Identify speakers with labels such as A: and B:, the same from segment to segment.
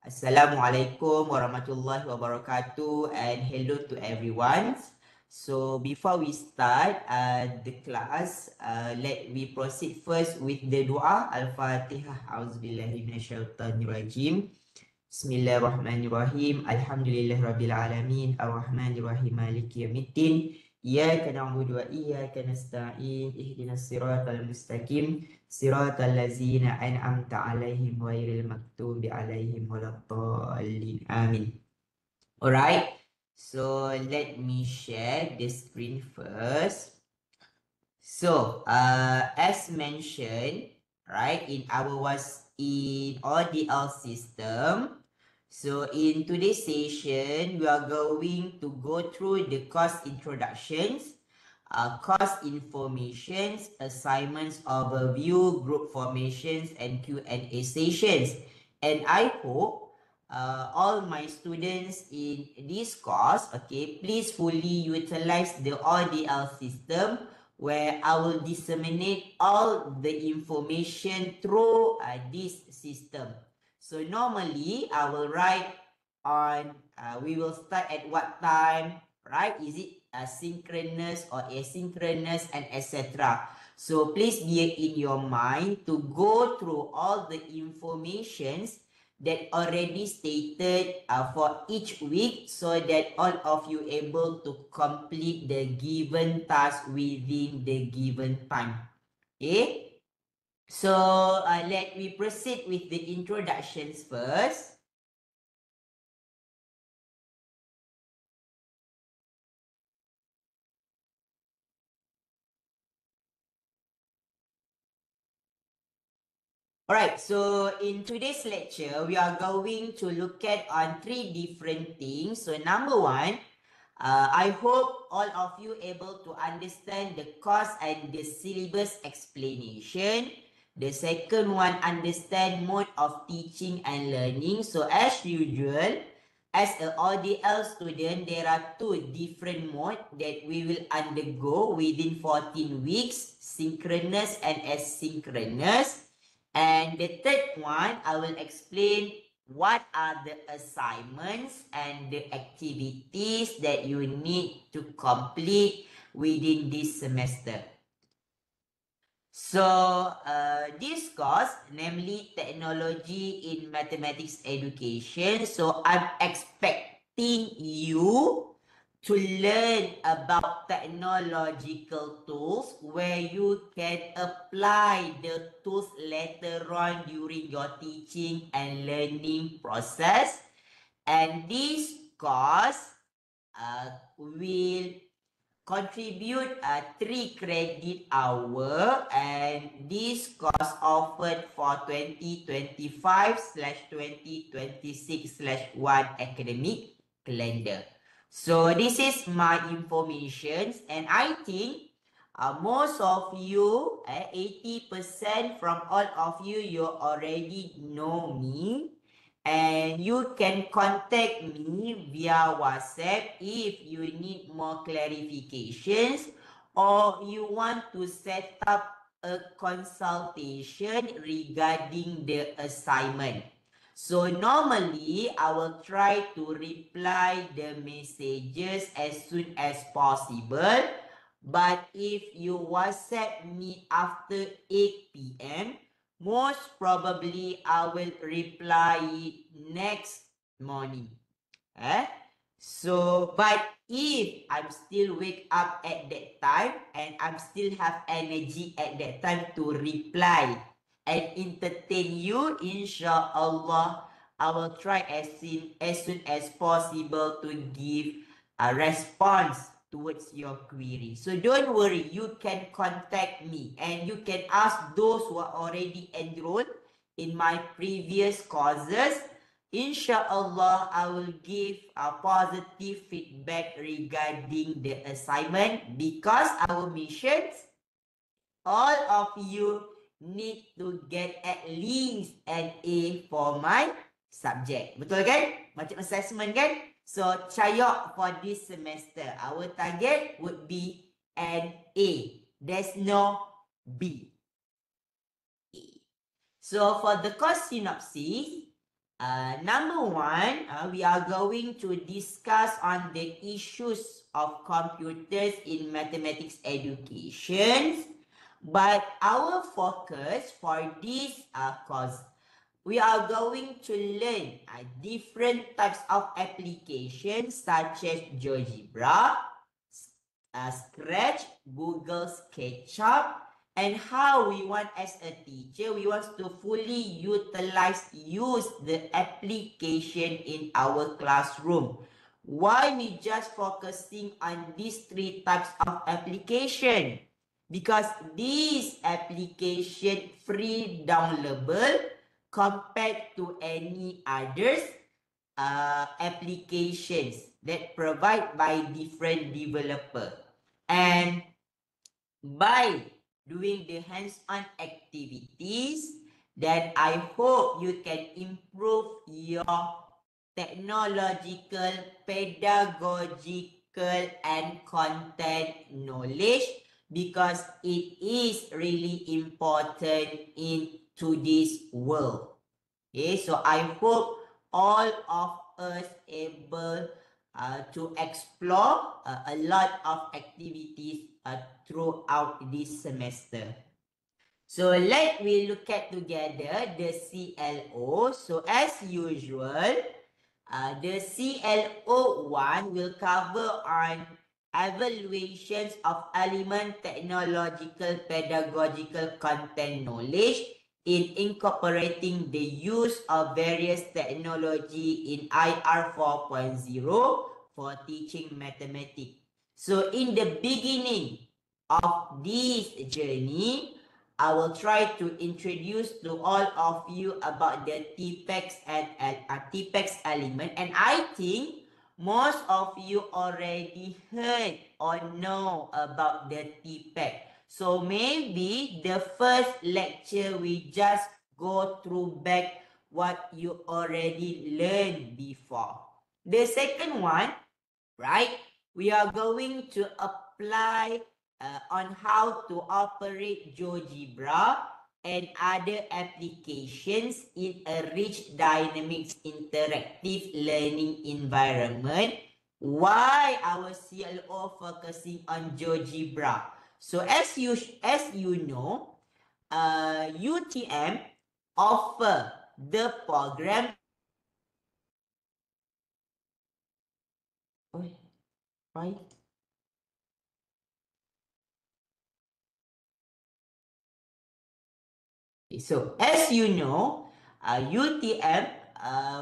A: Assalamualaikum warahmatullahi wabarakatuh and hello to everyone. So before we start the class, let we proceed first with the dua Al-Fatihah. Auzubillahi minasyaitonirrajim. Bismillahirrahmanirrahim. Alhamdulillahirabbil alamin. Arrahmanirrahim. Maliki yaumiddin. Iyyaka na'budu wa iyyaka nasta'in. Ihdinas siratal mustaqim. Siratal ladzina an'amta 'alaihim ghairil maghdubi 'alaihim waladdallin. Amin. Alright. So let me share the screen first. So, as mentioned, right, in our in ODL system, so in today's session, we are going to go through the course introductions, course informations, assignments overview, group formations, and Q&A sessions. And I hope all my students in this course, okay, please fully utilize the ODL system where I will disseminate all the information through this system. So normally I will write on, we will start at what time, right? Is it synchronous or asynchronous and etc. So please bear in your mind to go through all the informations that already stated for each week so that all of you able to complete the given task within the given time. Okay? So let me proceed with the introductions first. Alright, so in today's lecture, we are going to look at on three different things. So number one, I hope all of you able to understand the course and the syllabus explanation. The second one, understand mode of teaching and learning. So as usual, as an ODL student, there are two different modes that we will undergo within 14 weeks, synchronous and asynchronous. And the third one, I will explain what are the assignments and the activities that you need to complete within this semester. So, this course, namely Technology in Mathematics Education. So, I'm expecting you to learn about technological tools where you can apply the tools later on during your teaching and learning process. And this course will contribute 3 credit hour, and this course offered for 2025/2026/1 academic calendar. So this is my information, and I think most of you, 80% from all of you, you already know me. And you can contact me via WhatsApp if you need more clarifications or you want to set up a consultation regarding the assignment. So normally, I will try to reply the messages as soon as possible. But if you WhatsApp me after 8 p.m., most probably I will reply it next morning. So, but if I'm still wake up at that time and I'm still have energy at that time to reply and entertain you, inshallah, I will try as soon as possible to give a response towards your query. So don't worry, you can contact me and you can ask those who are already enrolled in my previous courses. Inshallah, I will give a positive feedback regarding the assignment because our missions, all of you need to get at least an A for my subject. Betul kan? Macam assessment kan? So, Chayok for this semester, our target would be an A. There's no B. So, for the course synopsis, Number one, we are going to discuss on the issues of computers in mathematics education. But our focus for this course, we are going to learn different types of applications such as GeoGebra, Scratch, Google SketchUp, and how we want as a teacher, we want to fully use the application in our classroom. Why we just focusing on these three types of application? Because these application free downloadable compared to any others applications that provide by different developer. And by doing the hands-on activities, then I hope you can improve your technological, pedagogical, and content knowledge because it is really important in today's world. Okay, so I hope all of us able to explore a lot of activities throughout this semester. So let we look at together the CLO. So as usual, the CLO1 will cover on evaluations of element technological pedagogical content knowledge in incorporating the use of various technology in IR 4.0 for teaching mathematics. So in the beginning of this journey, I will try to introduce to all of you about the TPEX and TPEX element, and I think most of you already heard or know about the TPEX. So maybe the first lecture we just go through back what you already learned before. The second one, right? We are going to apply on how to operate GeoGebra and other applications in a rich dynamics interactive learning environment. Why our CLO focusing on GeoGebra? So as you know, UTM offer the program. Right? So, as you know, UTM,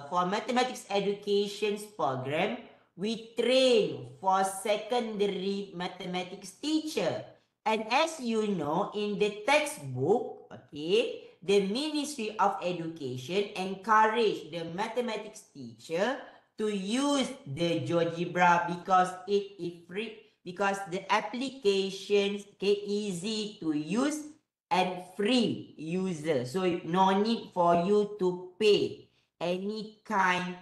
A: for mathematics education's program, we train for secondary mathematics teacher. And as you know, in the textbook, okay, the Ministry of Education encourage the mathematics teacher to use the GeoGebra because it is free, because the applications okay, easy to use and free user. So no need for you to pay any kind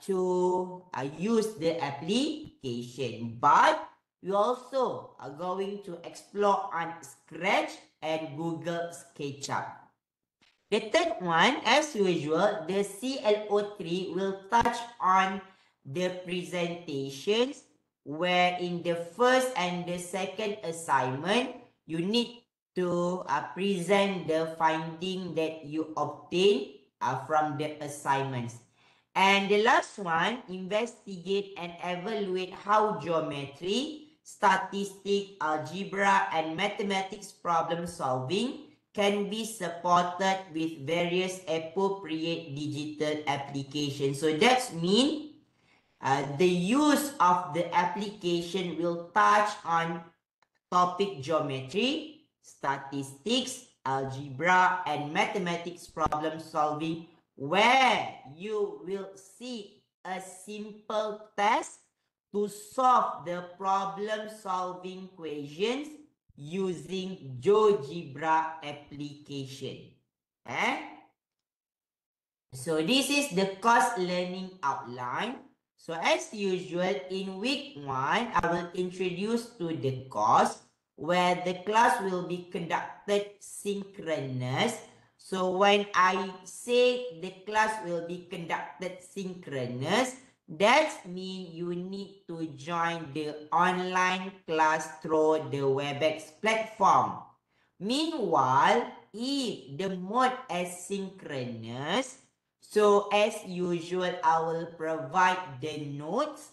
A: to use the application. But we also are going to explore on Scratch and Google SketchUp. The third one, as usual, the CLO3 will touch on the presentations where in the first and the second assignment, you need to present the finding that you obtain from the assignments. And the last one, investigate and evaluate how geometry, statistics, algebra, and mathematics problem solving can be supported with various appropriate digital applications. So that means the use of the application will touch on topic geometry, statistics, algebra, and mathematics problem solving, where you will see a simple test to solve the problem solving questions using GeoGebra application. So this is the course learning outline. So as usual, in week 1, I will introduce to the course where the class will be conducted synchronous. So when I say the class will be conducted synchronous, that means you need to join the online class through the WebEx platform. Meanwhile, if the mode is synchronous, so as usual, I will provide the notes,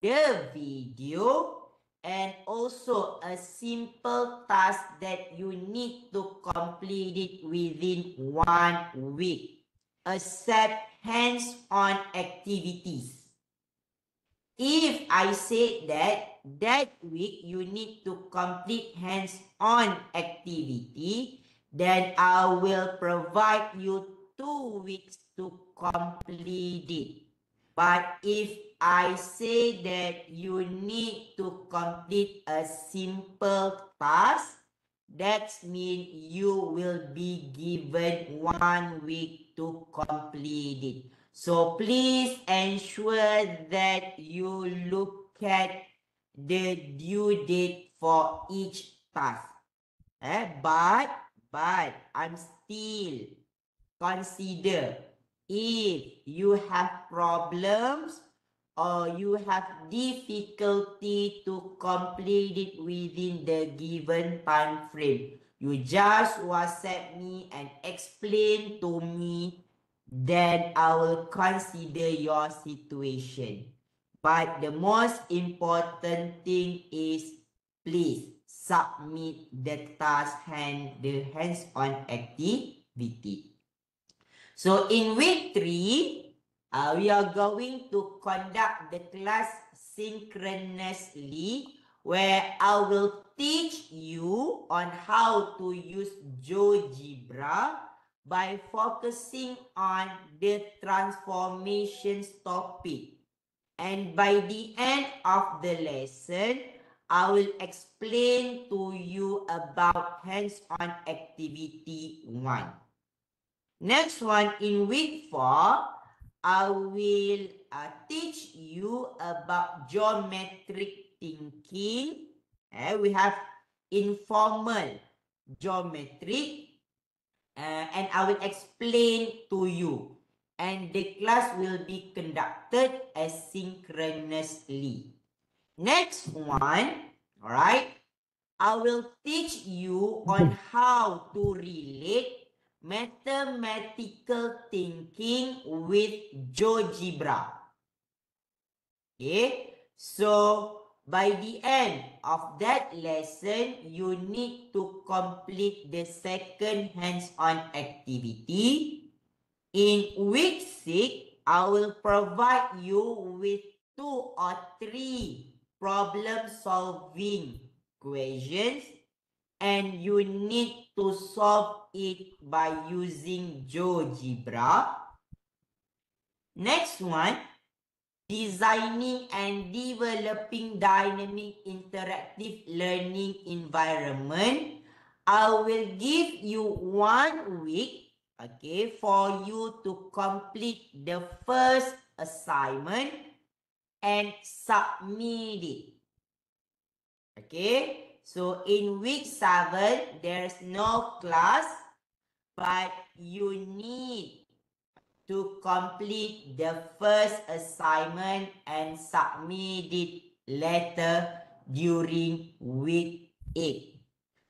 A: the video, and also a simple task that you need to complete it within 1 week, except hands-on activities. If I say that week you need to complete hands-on activity, then I will provide you 2 weeks to complete it. But if I say that you need to complete a simple task, that means you will be given 1 week to complete it. So please ensure that you look at the due date for each task. But I'm still consider if you have problems or you have difficulty to complete it within the given time frame, you just WhatsApp me and explain to me, then I will consider your situation. But the most important thing is please submit the task and the hands-on activity. So in week 3, we are going to conduct the class synchronously, where I will teach you on how to use GeoGebra by focusing on the transformations topic. And by the end of the lesson, I will explain to you about hands-on activity 1. Next one, in week 4, I will teach you about geometric thinking. We have informal geometric, and I will explain to you. And the class will be conducted asynchronously. Next one, all right, I will teach you on how to relate mathematical thinking with GeoGebra. Okay, so by the end of that lesson, you need to complete the second hands-on activity. In week 6, I will provide you with 2 or 3 problem-solving questions, and you need to solve it by using GeoGebra. Next one, designing and developing dynamic interactive learning environment. I will give you 1 week, okay, for you to complete the first assignment and submit it. Okay, so in week 7, there's no class, but you need to complete the first assignment and submit it later during week 8.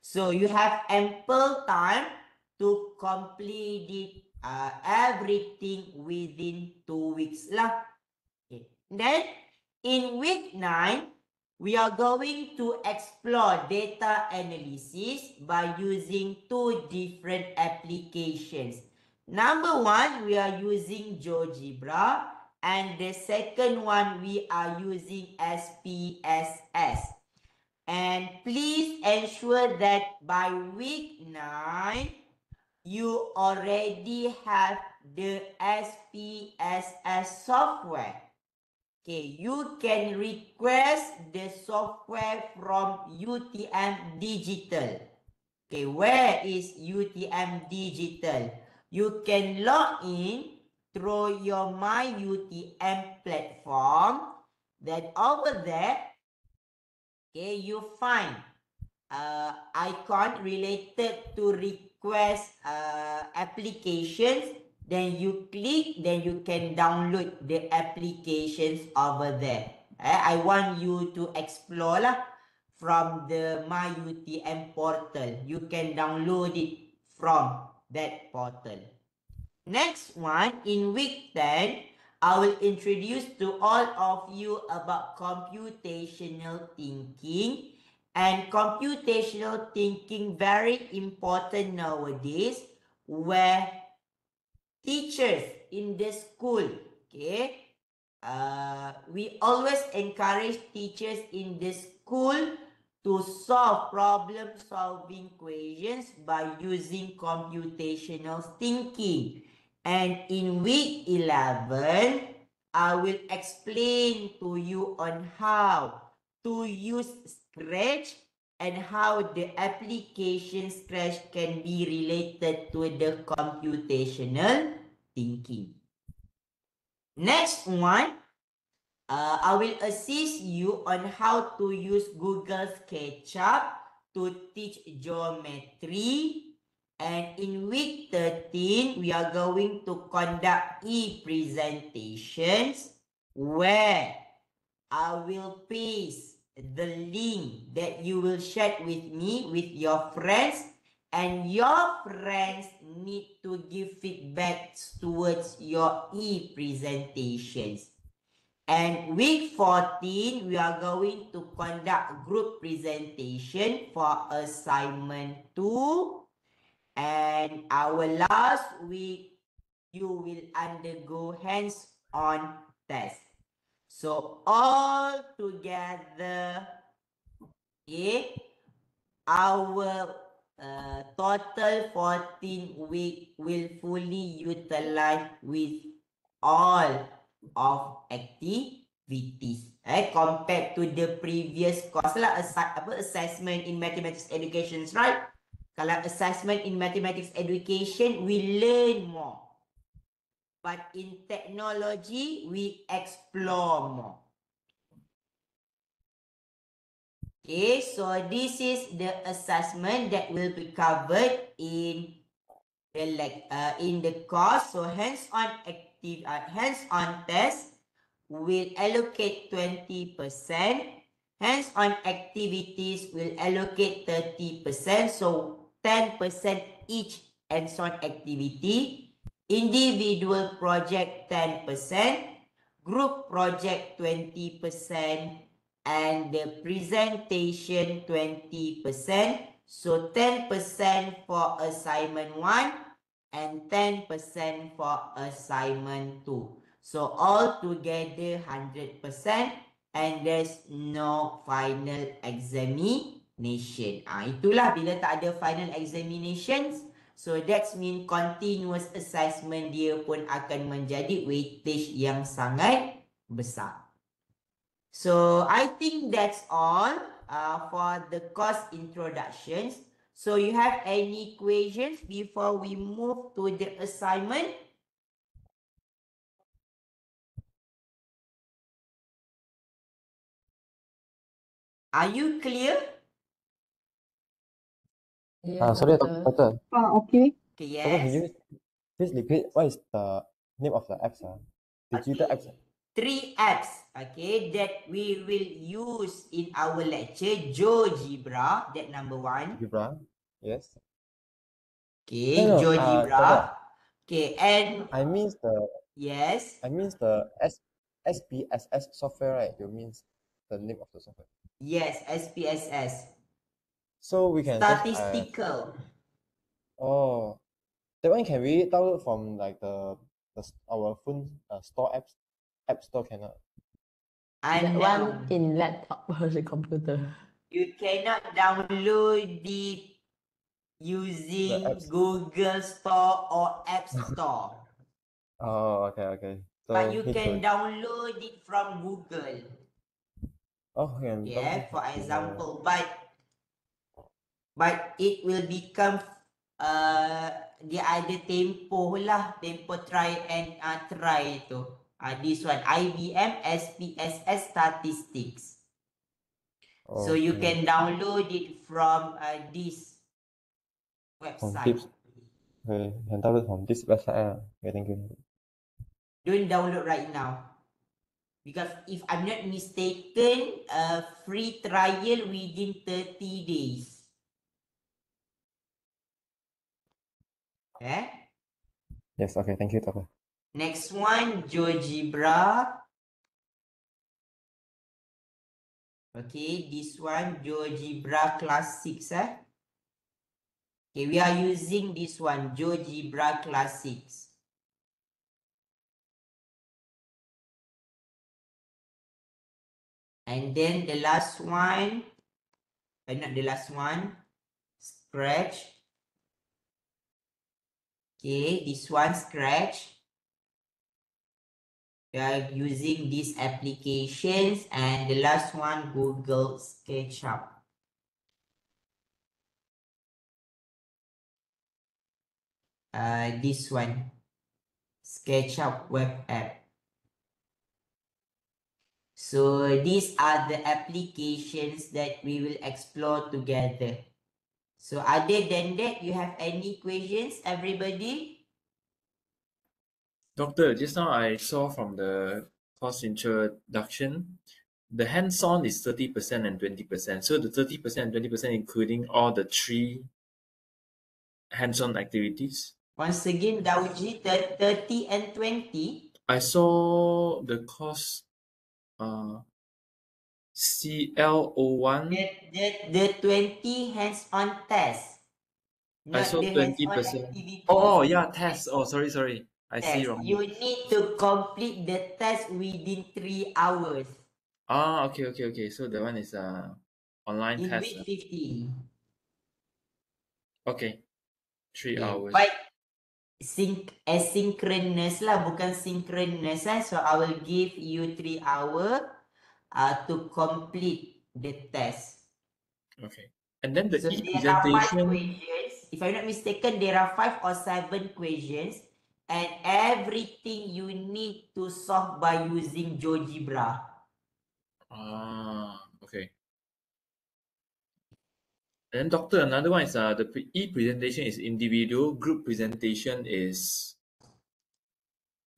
A: So you have ample time to complete it, everything within 2 weeks lah. Okay. Then in week 9, we are going to explore data analysis by using 2 different applications. Number 1, we are using GeoGebra, and the second one, we are using SPSS. And please ensure that by week 9, you already have the SPSS software. Okay, you can request the software from UTM Digital. Okay, where is UTM Digital? You can log in through your My UTM platform. Then over there, okay, you find icon related to request applications, then you click, then you can download the applications over there. I want you to explore lah from the MyUTM portal. You can download it from that portal. Next one, in week 10, I will introduce to all of you about computational thinking. And computational thinking, very important nowadays, where teachers in the school, okay, we always encourage teachers in the school to solve problem-solving equations by using computational thinking. And in week 11, I will explain to you on how to use Scratch and how the application Scratch can be related to the computational thinking. Next one, I will assist you on how to use Google SketchUp to teach geometry. And in week 13, we are going to conduct e-presentations where I will paste the link that you will share with me with your friends, and your friends need to give feedback towards your e-presentations. And week 14, we are going to conduct group presentation for assignment 2. And our last week, you will undergo hands-on test. So all together, okay, our total 14 week will fully utilize with all of activities. Compared to the previous course lah, assessment in mathematics education, right? Kalau assessment in mathematics education, we learn more. But in technology, we explore more. Okay, so this is the assessment that will be covered in the course. So hands-on test will allocate 20%. Hands-on activities will allocate 30%. So 10% each hands-on activity. Individual project 10%. Group project 20%. And the presentation 20%. So 10% for assignment 1 and 10% for assignment 2. So all together 100%, and there's no final examination. Itulah bila tak ada final examinations. So that means continuous assessment dia pun akan menjadi weightage yang sangat besar. So I think that's all for the course introductions. So you have any questions before we move to the assignment? Are you clear?
B: Yeah,
C: Sorry,
B: doctor.
C: doctor.
D: Okay.
A: Okay,
C: Doctor, can
A: yes.
C: you please repeat what is the name of the apps? Digital
A: Okay.
C: apps.
A: 3 apps, okay, that we will use in our lecture. GeoGebra, that number 1.
C: Gebra. Yes.
A: Okay,
C: No,
A: GeoGebra.
C: doctor,
A: Okay, and
C: I mean
A: yes,
C: the SPSS software, right? You means the name of the software.
A: yes, SPSS.
C: So we can just
A: Statistical.
C: that one can we download from like our phone store apps? App store cannot.
B: That
A: And
B: one in laptop or the computer.
A: you cannot download it using
C: The apps.
A: Google Store or App Store.
C: Oh, okay. So
A: But you
C: need
A: can
C: to-
A: download it from Google.
C: Oh, can
A: Yeah,
C: download
A: for
C: from
A: example, but it will become dia ada tempoh lah, tempoh try and try tu. This one, IBM SPSS Statistics. So you
C: Okay.
A: can download it from this
C: From
A: website.
C: tips. Okay, you can download from this website. Okay, thank you.
A: Don't download right now. Because if I'm not mistaken, a free trial within 30 days. Okay?
C: Yes, okay, thank you, Doctor.
A: Next one, GeoGebra. Okay, this one, GeoGebra Class 6. Okay, we are using this one, GeoGebra Class 6. And then the last one, not the last one, Scratch. Okay, this one, Scratch. We are using these applications, and the last one, Google SketchUp. This one, SketchUp web app. So these are the applications that we will explore together. So other than that, you have any questions, everybody?
D: Doctor, just now I saw from the course introduction, the hands-on is 30% and 20%. So the 30% and 20% including all the 3 hands-on activities.
A: Once again, Dauji, 30 and 20.
D: I saw the course CLO1.
A: The 20 hands-on test.
D: I
A: Not
D: saw
A: the hands-on
D: 20%.
A: activity.
D: Oh, yeah, test. Oh, sorry. I see
A: Test.
D: wrong.
A: You need to complete the test within 3 hours.
D: Okay. So the one is online
A: In
D: test.
A: week 15.
D: Okay. 3
A: Okay.
D: hours.
A: But asynchronous lah, bukan synchronous. So I will give you 3 hours to complete the test.
D: Okay. And then the
A: So there are 5
D: e-presentation.
A: questions. If I'm not mistaken, there are 5 or 7 questions. And everything you need to solve by using GeoGebra.
D: Okay. And then doctor, another one is the e-presentation is individual, group presentation is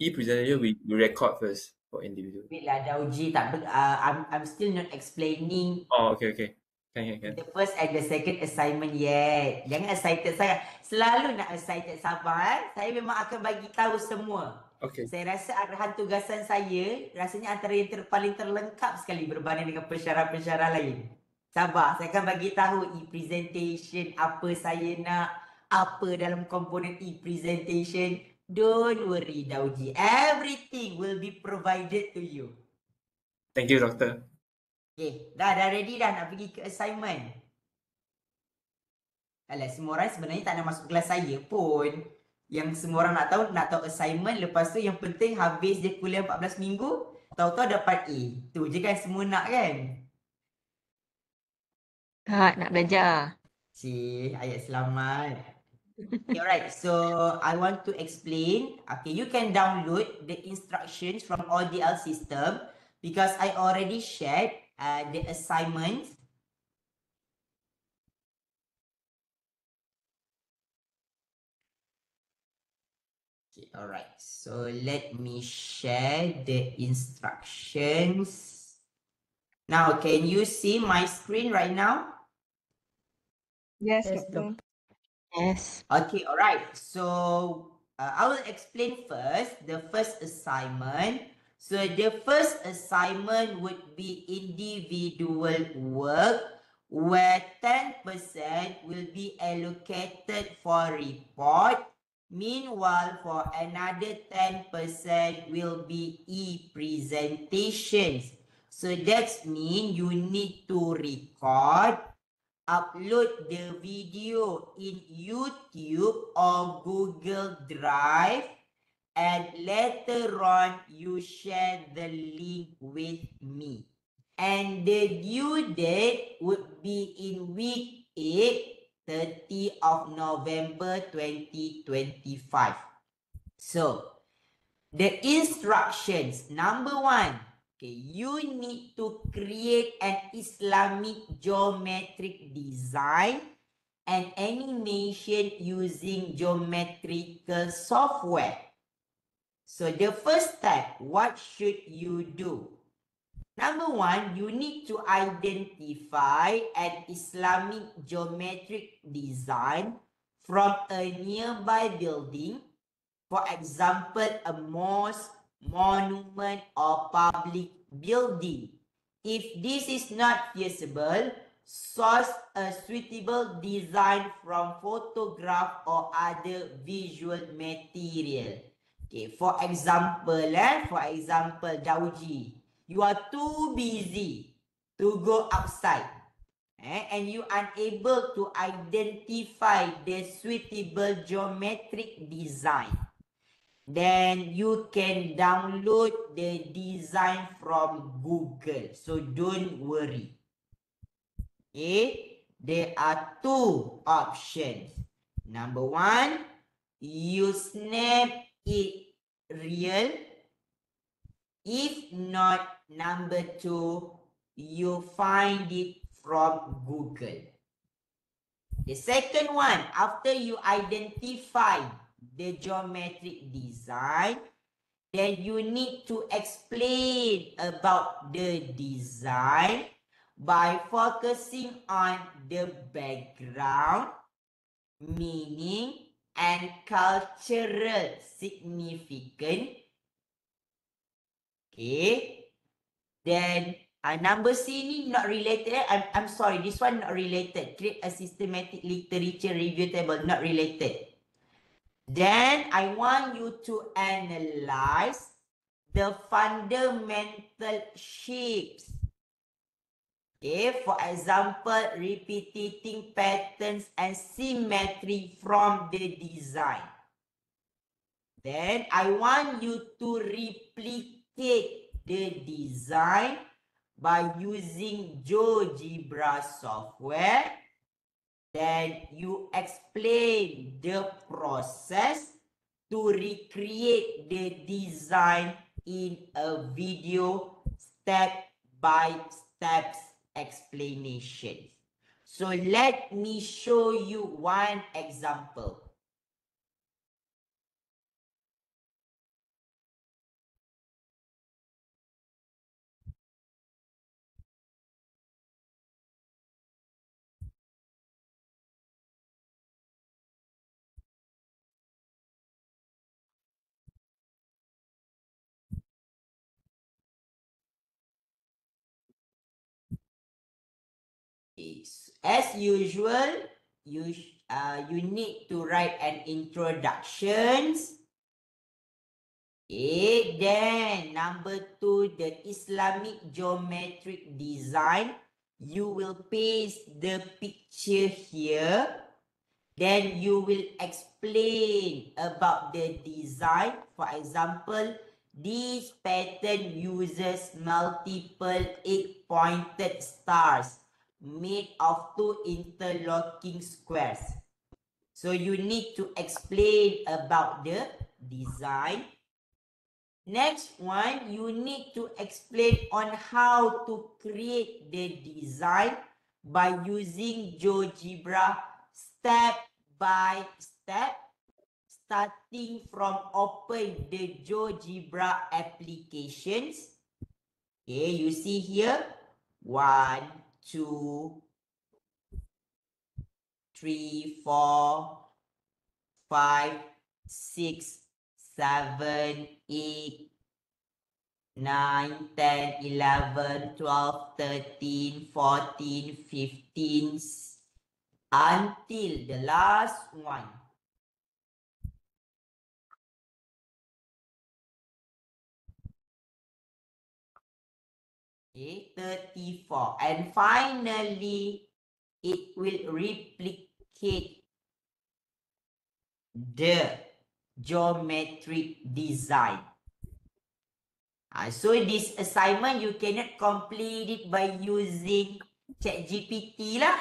D: e-presentation we record first for individual.
A: Wait lah, Dauji, I'm still not explaining
D: Oh, okay. Can.
A: the first and the second assignment yet. Jangan excited sangat. Selalu nak excited, sabar. Saya memang akan bagi tahu semua.
D: Okay.
A: Saya rasa arahan tugasan saya rasanya antara yang paling terlengkap sekali berbanding dengan pensyarah-pensyarah lain. Sabar, saya akan bagi tahu e-presentation, apa saya nak, apa dalam komponen e-presentation. Don't worry, Dauji. Everything will be provided to you.
D: Thank you, doctor.
A: Okay, dah ready dah nak pergi ke assignment. Alah, semua orang sebenarnya tak nak masuk kelas saya pun. Yang semua orang nak tahu assignment. Lepas tu yang penting habis je kuliah 14 minggu. Tahu-tahu dapat A. Tu je kan semua nak kan?
B: Tak, nak belajar.
A: Cik, ayat selamat. Okay, alright. So, I want to explain. Okay, you can download the instructions from ODL system because I already shared the assignments. Okay, alright. So let me share the instructions. Now, can you see my screen right now?
E: Yes,
B: Yes,
E: Captain.
B: Yes.
A: Okay, alright. So I will explain first the first assignment. So the first assignment would be individual work where 10% will be allocated for report. Meanwhile, for another 10% will be e-presentations. So that means you need to record, upload the video in YouTube or Google Drive, and later on you share the link with me. And the due date would be in week 8, 30 of November 2025. So, the instructions, number 1, okay, you need to create an Islamic geometric design an animation using geometrical software. So the first step, what should you do? Number one, you need to identify an Islamic geometric design from a nearby building. For example, a mosque, monument, or public building. If this is not feasible, source a suitable design from photograph or other visual material. Okay, for example, Dauji, you are too busy to go outside. And you unable to identify the suitable geometric design, then you can download the design from Google. So don't worry. Okay, there are two options. Number one, you snap it real. If not, number two, you find it from Google. The second one, after you identify the geometric design, then you need to explain about the design by focusing on the background, meaning, and cultural significance. Okay. Then number C ni not related. I'm sorry, this one not related. Create a systematic literature review table, not related. Then I want you to analyze the fundamental shapes. Okay, for example, repeating patterns and symmetry from the design. Then I want you to replicate the design by using GeoGebra software. Then you explain the process to recreate the design in a video step-by-step explanation. So let me show you one example. As usual, you need to write an introduction. Okay, then number two, the Islamic geometric design. You will paste the picture here. Then you will explain about the design. For example, this pattern uses multiple 8-pointed stars made of two interlocking squares. So you need to explain about the design. Next one, you need to explain on how to create the design by using GeoGebra step by step, starting from open the GeoGebra applications. Okay, you see here, 1, 2, 3, 4, 5, 6, 7, 8, 9, 10, 11, 12, 13, 14, 15, until the last one. Okay, 34. And finally, it will replicate the geometric design. So this assignment, you cannot complete it by using ChatGPT lah.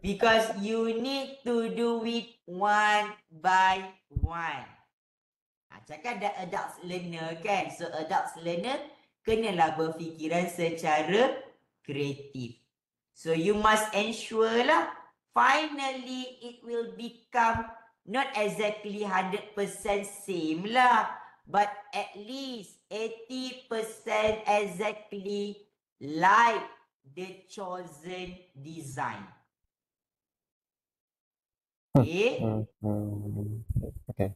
A: Because you need to do it one by one. Cakap dah adult learner kan. So adult learner kenalah berfikiran secara kreatif. So you must ensure lah, finally it will become not exactly 100% same lah, but at least 80% exactly like the chosen design. Okay.
C: Okay.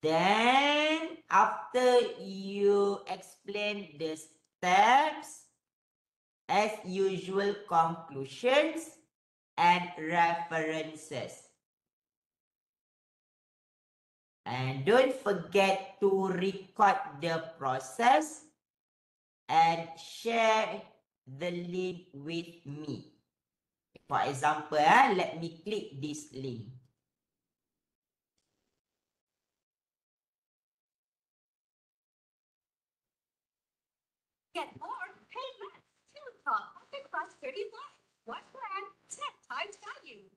A: Then after you explain the steps, as usual, conclusions and references. And don't forget to record the process and share the link with me. For example, let me click this link.
F: Get more, pay less. Telecom, Pocket Plus 30 less. One plan, 10 times value.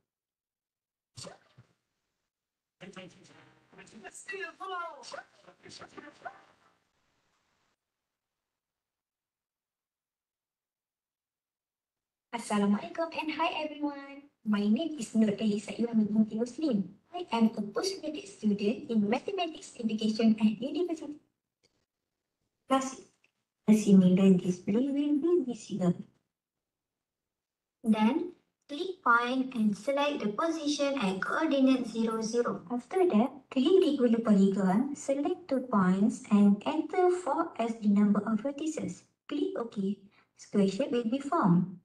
F: Assalamualaikum and hi everyone. My name is Nur Elisa Iwan binti Muslim. I am a postgraduate student in Mathematics Education at University. Classic. A similar display will be visible. Then, click point and select the position at coordinate 0, 0. After that, click the blue polygon, select 2 points and enter 4 as the number of vertices. Click OK. Square shape will be formed.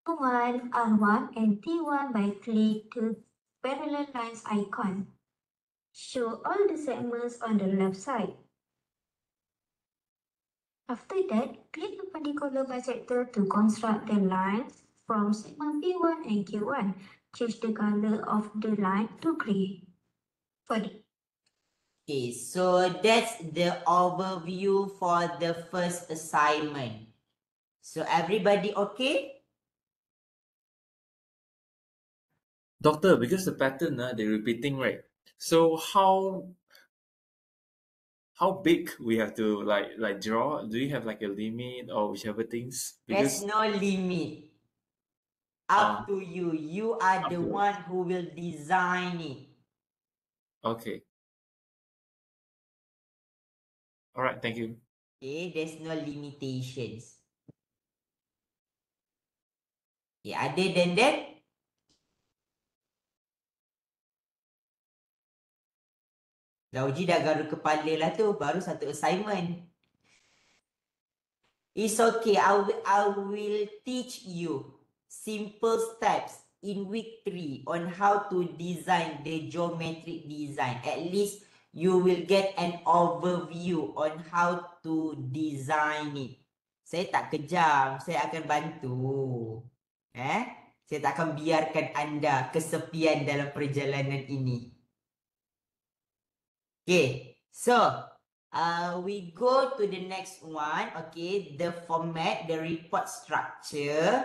F: T1, R1 and T1 by click the parallel lines icon. Show all the segments on the left side. After that, click the perpendicular bisector to construct the lines from segment P1 and Q1. Change the color of the line to grey.
A: Okay, so that's the overview for the first assignment. So everybody okay?
D: Doctor, because the pattern they're repeating, right? So how big we have to like draw? Do you have like a limit or whichever things?
A: There's
D: Because
A: no limit. Up to you. You are the
D: okay.
A: one who will design it.
D: Okay. All right, thank you.
A: Okay, there's no limitations. Okay, other than that, Lauji dah garu kepala lah tu, baru satu assignment. It's okay, I will teach you simple steps in week 3 on how to design the geometric design. At least you will get an overview on how to design it. Saya tak kejam, saya akan bantu. Saya tak akan biarkan anda kesepian dalam perjalanan ini. Okay, so we go to the next one. Okay, the format, the report structure.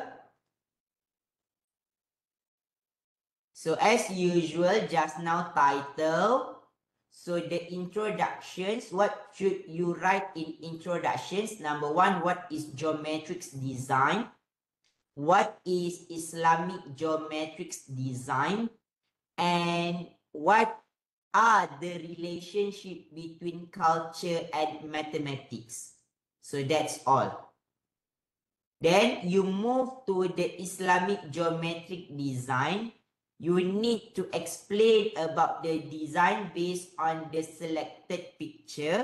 A: So as usual, just now title. So the introductions, what should you write in introductions? Number 1, what is geometrics design? What is Islamic geometrics design? And what are the relationship between culture and mathematics? So that's all. Then you move to the Islamic geometric design. You need to explain about the design based on the selected picture.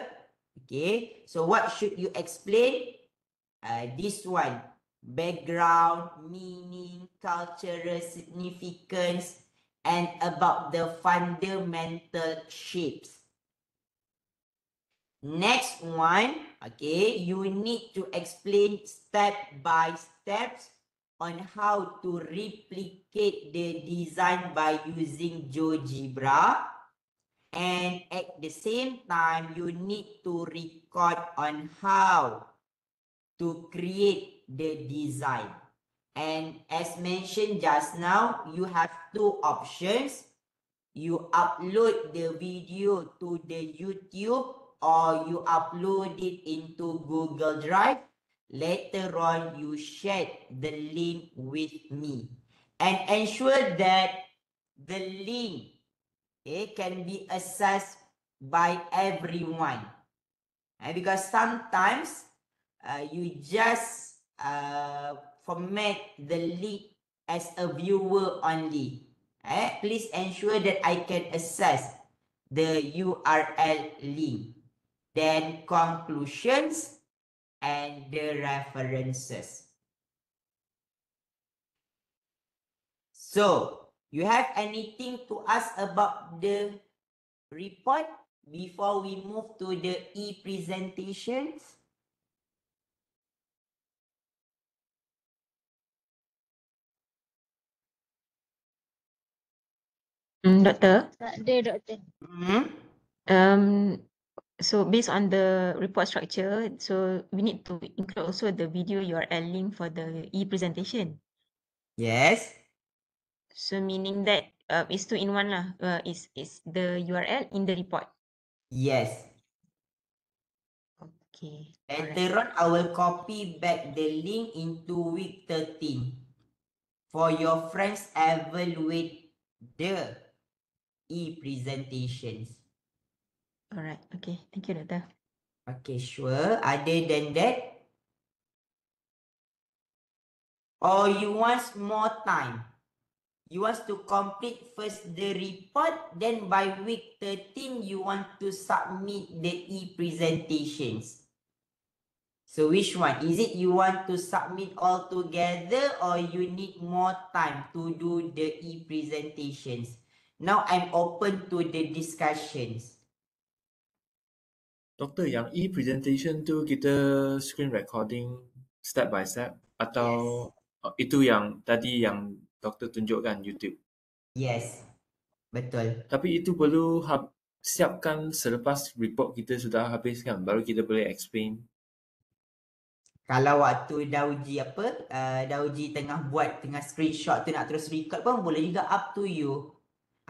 A: Okay, so what should you explain? This one, background, meaning, cultural significance, and about the fundamental shapes. Next one, okay, you need to explain step by steps on how to replicate the design by using GeoGebra. And at the same time, you need to record on how to create the design. And as mentioned just now, you have 2 options. You upload the video to the YouTube or you upload it into Google Drive. later on you share the link with me. And ensure that the link can be accessed by everyone. Because sometimes you just format the link as a viewer only. Please ensure that I can access the URL link. Then conclusions and the references. So, you have anything to ask about the report before we move to the e-presentations?
B: Doktor,
E: Tak ada, Doktor.
B: so based on the report structure, so we need to include also the video URL link for the e-presentation.
A: Yes.
B: So meaning that it's 2 in 1 lah. Is the URL in the report.
A: Yes.
B: Okay. Alright.
A: Later on, I will copy back the link into week 13 for your friends evaluate the e-presentations.
B: Alright. Okay. Thank you, Doktor.
A: Okay, sure. Other than that, or you want more time? You want to complete first the report, then by week 13, you want to submit the e-presentations. So which one? Is it you want to submit all together or you need more time to do the e-presentations? Now I'm open to the discussions.
D: Doktor, yang e-presentation tu kita screen recording step by step atau itu yang tadi yang doktor tunjukkan YouTube?
A: Yes, betul.
D: Tapi itu perlu siapkan selepas report kita sudah habis kan, baru kita boleh explain.
A: Kalau waktu dah uji dah uji tengah screenshot tu nak terus record pun boleh juga, up to you.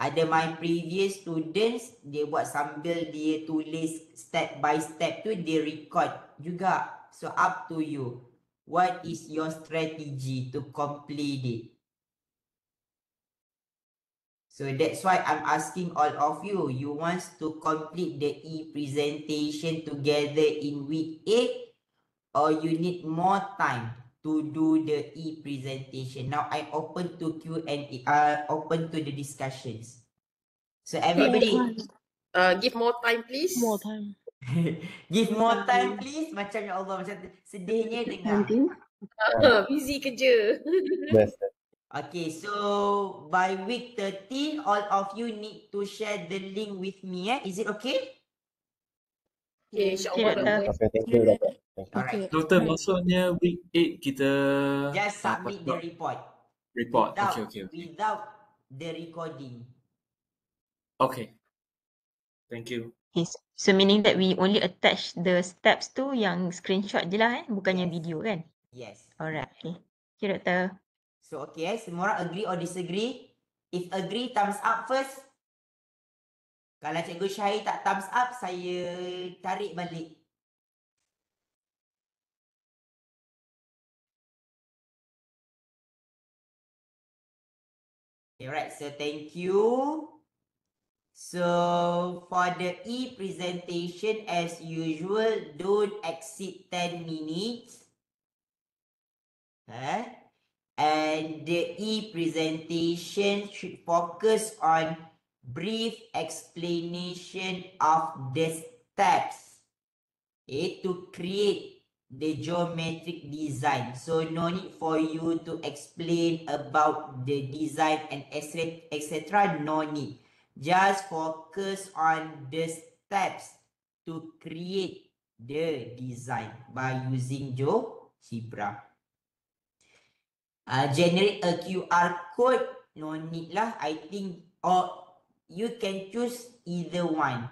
A: Ada my previous students, dia buat sambil dia tulis step by step tu, dia record juga. So up to you. What is your strategy to complete it? So that's why I'm asking all of you. You want to complete the e-presentation together in week 8 or you need more time to do the e-presentation? Now I'm open to Q&A, open to the discussions. So everybody,
G: give more time, please.
E: More time.
A: give more time please. Macam ya Allah, macam sedihnya dengar.
G: Busy kerja.
C: Yes.
A: Okay, so by week 13, all of you need to share the link with me. Is it okay?
G: Okay, insyaAllah.
B: Doktor.
C: Okay, thank you, Doctor. Thank you.
A: Alright.
D: Doktor, maksudnya week 8 kita
A: Just submit the report.
D: report.
A: Without,
D: Okay.
A: without the recording.
D: Okay. Thank you.
B: Yes. So meaning that we only attach the steps tu yang screenshot je lah bukannya
A: Yes.
B: video kan?
A: Yes.
B: Alright. Okay. Okay, Doktor.
A: So okay, semua orang agree or disagree? If agree, thumbs up first. Kalau Cikgu Syahir tak thumbs up, saya tarik balik. Alright, so thank you. So for the e-presentation, as usual, don't exceed 10 minutes. And the e-presentation should focus on brief explanation of the steps to create the geometric design. So no need for you to explain about the design and etc. No need. Just focus on the steps to create the design by using GeoGebra. Generate a QR code, no need lah. I think, or you can choose either one,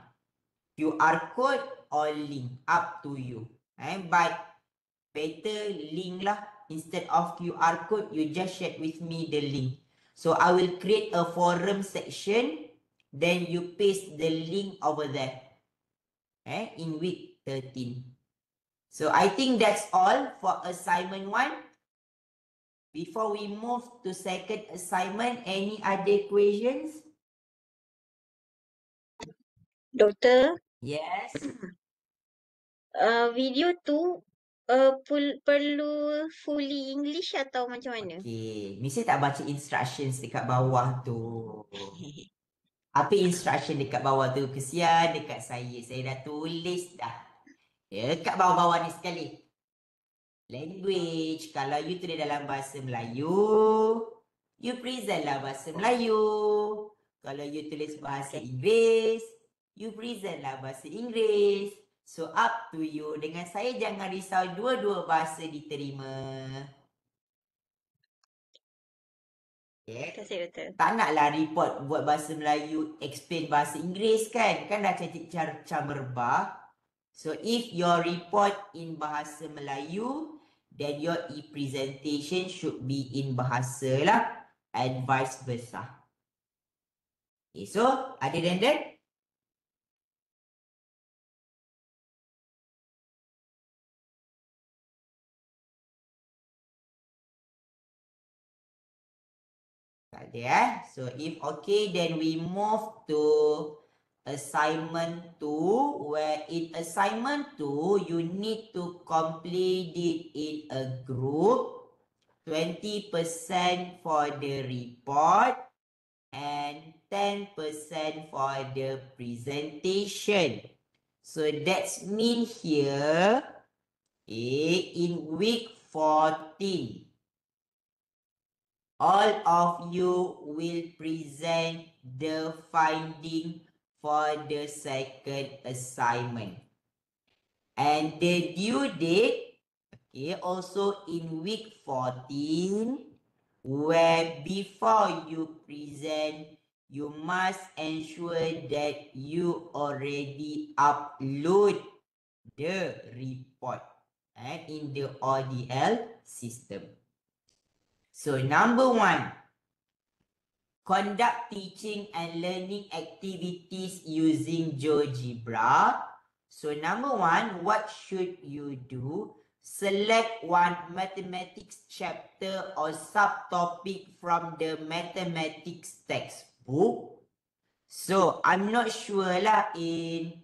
A: QR code or link, up to you. But better link lah. Instead of QR code, you just share with me the link. So I will create a forum section, then you paste the link over there. In week 13. So I think that's all for assignment 1. Before we move to second assignment, any other questions?
H: Doktor,
A: Yes.
H: video tu perlu fully English atau macam mana?
A: Okay, Miss tak baca instructions dekat bawah tu. Apa instruction dekat bawah tu? Kesian dekat saya. Saya dah tulis dah. Ya, kat bawah-bawah ni sekali. Language. Kalau you tulis dalam bahasa Melayu, you present lah bahasa Melayu. Kalau you tulis bahasa Inggeris, you present lah bahasa Inggeris. So up to you. Dengan saya jangan risau dua-dua bahasa diterima. Okay.
H: Terima kasih doktor.
A: Tak naklah report buat bahasa Melayu, explain bahasa Inggeris kan. Kan dah cantik camerbah. So if your report in bahasa Melayu, then your e-presentation should be in bahasa lah. And vice versa. Okay, so other than that, tak ada So if okay, then we move to assignment 2, where in assignment 2, you need to complete it in a group. 20% for the report and 10% for the presentation. So that's mean here, in week 14, all of you will present the finding for the second assignment. And the due date, also in week 14, where before you present, you must ensure that you already upload the report in the ODL system. So number 1, conduct teaching and learning activities using GeoGebra. So number 1, what should you do? Select one mathematics chapter or subtopic from the mathematics textbook. So I'm not sure lah in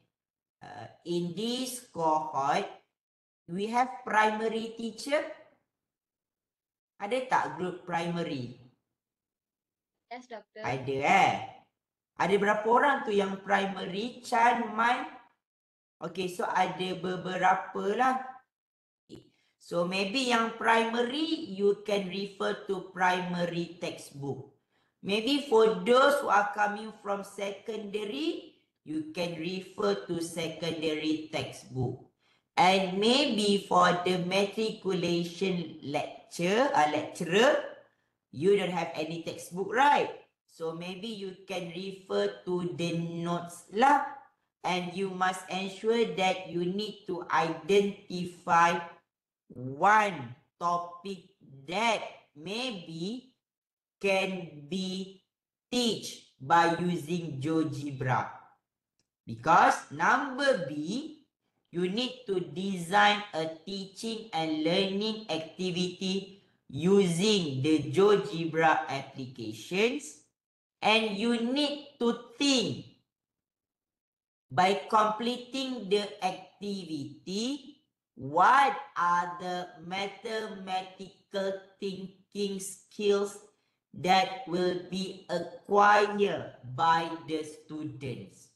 A: this cohort, we have primary teacher. Ada tak group primary?
H: Yes, doktor.
A: Ada Ada berapa orang tu yang primary? Chan, Mai? Okay, so ada beberapa lah. So maybe yang primary, you can refer to primary textbook. Maybe for those who are coming from secondary, you can refer to secondary textbook. And maybe for the matriculation lecturer, you don't have any textbook, right? So maybe you can refer to the notes lah. And you must ensure that you need to identify one topic that maybe can be teach by using GeoGebra. Because number B, you need to design a teaching and learning activity using the GeoGebra applications, and you need to think by completing the activity. What are the mathematical thinking skills that will be acquired by the students?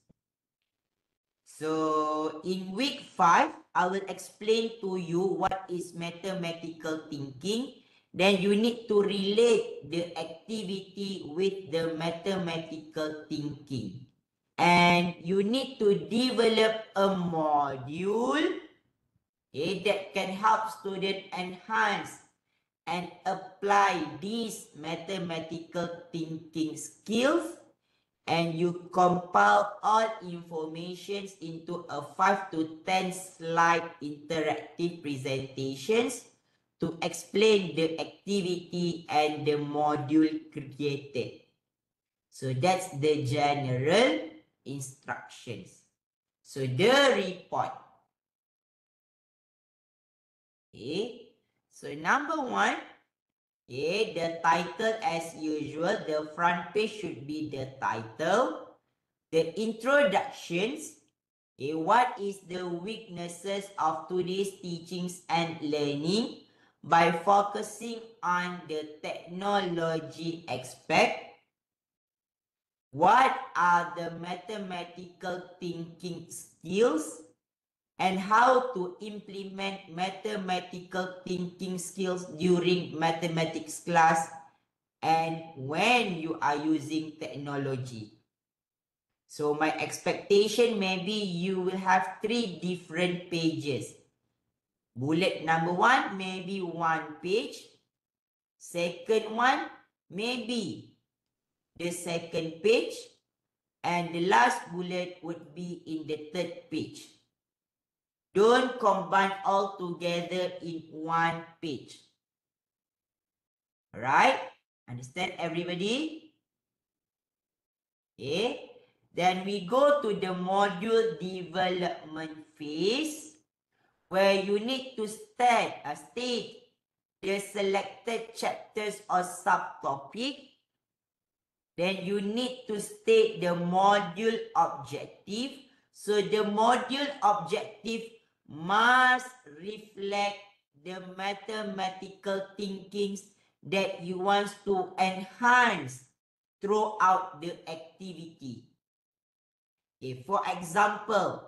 A: So in week 5, I will explain to you what is mathematical thinking. Then you need to relate the activity with the mathematical thinking. And you need to develop a module that can help students enhance and apply these mathematical thinking skills, and you compile all informations into a 5 to 10 slide interactive presentations to explain the activity and the module created. So that's the general instructions. So the report. Okay. So number 1, okay, the title as usual, the front page should be the title. The introductions, okay, what is the weaknesses of today's teachings and learning by focusing on the technology aspect. What are the mathematical thinking skills and how to implement mathematical thinking skills during mathematics class and when you are using technology. So my expectation maybe you will have 3 different pages. Bullet number 1 maybe 1 page. Second one maybe the second page. And the last bullet would be in the third page. Don't combine all together in 1 page. Alright? Understand everybody? Okay. Then we go to the module development phase, where you need to state the selected chapters or subtopic. Then you need to state the module objective. So the module objective must reflect the mathematical thinkings that you want to enhance throughout the activity. Okay, for example,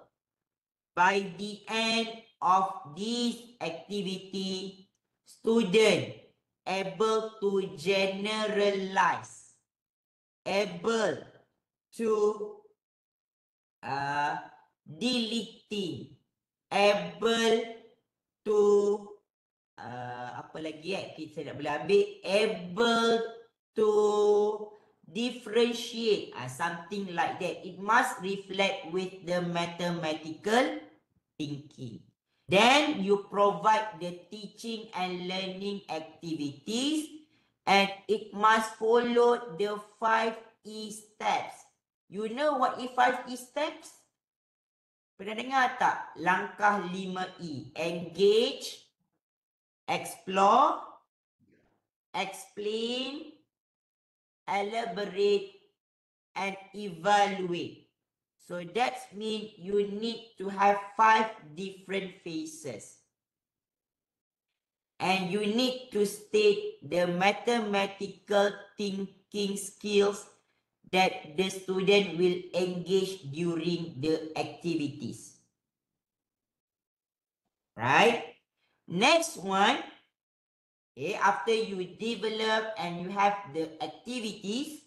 A: by the end of this activity, student able to generalize, able to deleting, able to apa lagi kita nak boleh ambil, able to differentiate, something like that. It must reflect with the mathematical thinking. Then you provide the teaching and learning activities, and it must follow the 5 E steps. You know what is 5 E steps? Pernah dengar tak? Langkah 5 E. Engage, explore, explain, elaborate, and evaluate. So that means you need to have 5 different phases. And you need to state the mathematical thinking skills that the student will engage during the activities. Right? Next one, okay, after you develop and you have the activities,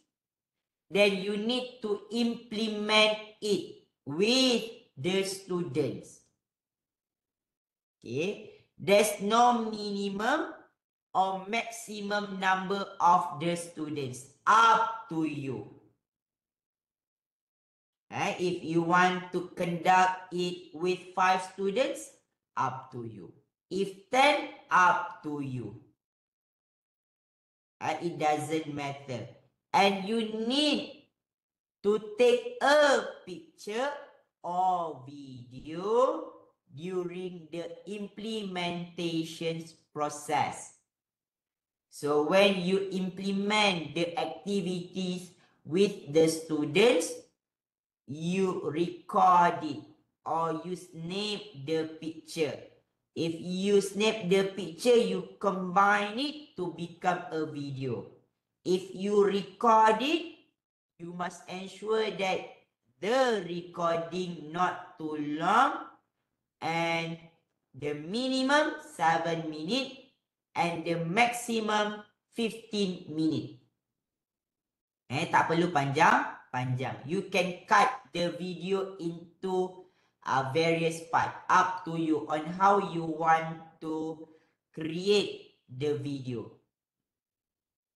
A: then you need to implement it with the students. Okay, there's no minimum or maximum number of the students, up to you. If you want to conduct it with 5 students, up to you. If 10, up to you. It doesn't matter. And you need to take a picture or video during the implementation process. So when you implement the activities with the students, you record it or you snap the picture. If you snap the picture, you combine it to become a video. If you record it, you must ensure that the recording not too long and the minimum 7 minutes and the maximum 15 minutes. Tak perlu panjang. You can cut the video into various parts, up to you on how you want to create the video.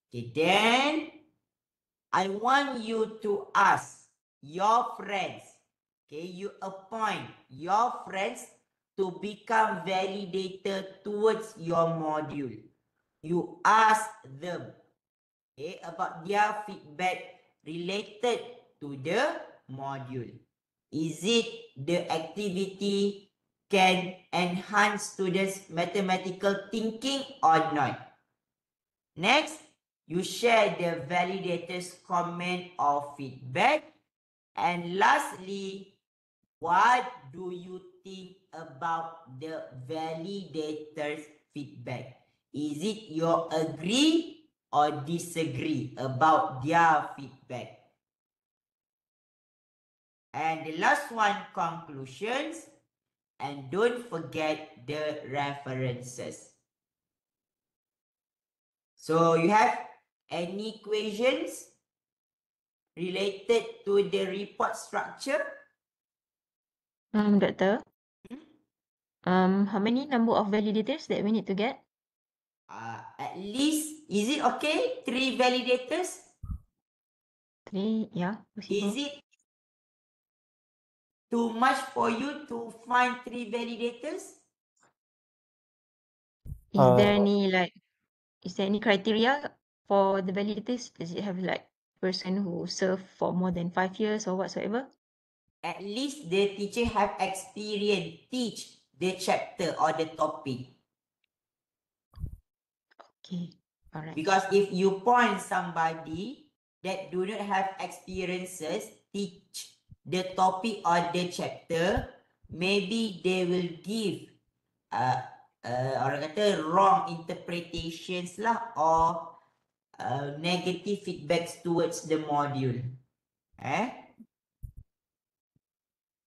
A: Okay, then I want you to ask your friends. Okay, you appoint your friends to become validator towards your module. You ask them, okay, about their feedback related to the module. Is it the activity can enhance students' mathematical thinking or not. Next, you share the validator's comment or feedback. And lastly, what do you think about the validator's feedback? Is it you agree or disagree about their feedback? And the last one, conclusions. And don't forget the references. So you have any questions related to the report structure?
B: Doctor, how many number of validators that we need to get?
A: At least, is it okay? 3 validators?
B: 3, yeah, possible.
A: Is it too much for you to find 3 validators?
B: Is there any criteria for the validators? Does it have like person who served for more than 5 years or whatsoever?
A: At least the teacher have experience teach the chapter or the topic.
B: Okay, alright.
A: Because if you point somebody that do not have experiences teach the topic or the chapter, maybe they will give orang kata wrong interpretations lah or negative feedbacks towards the module.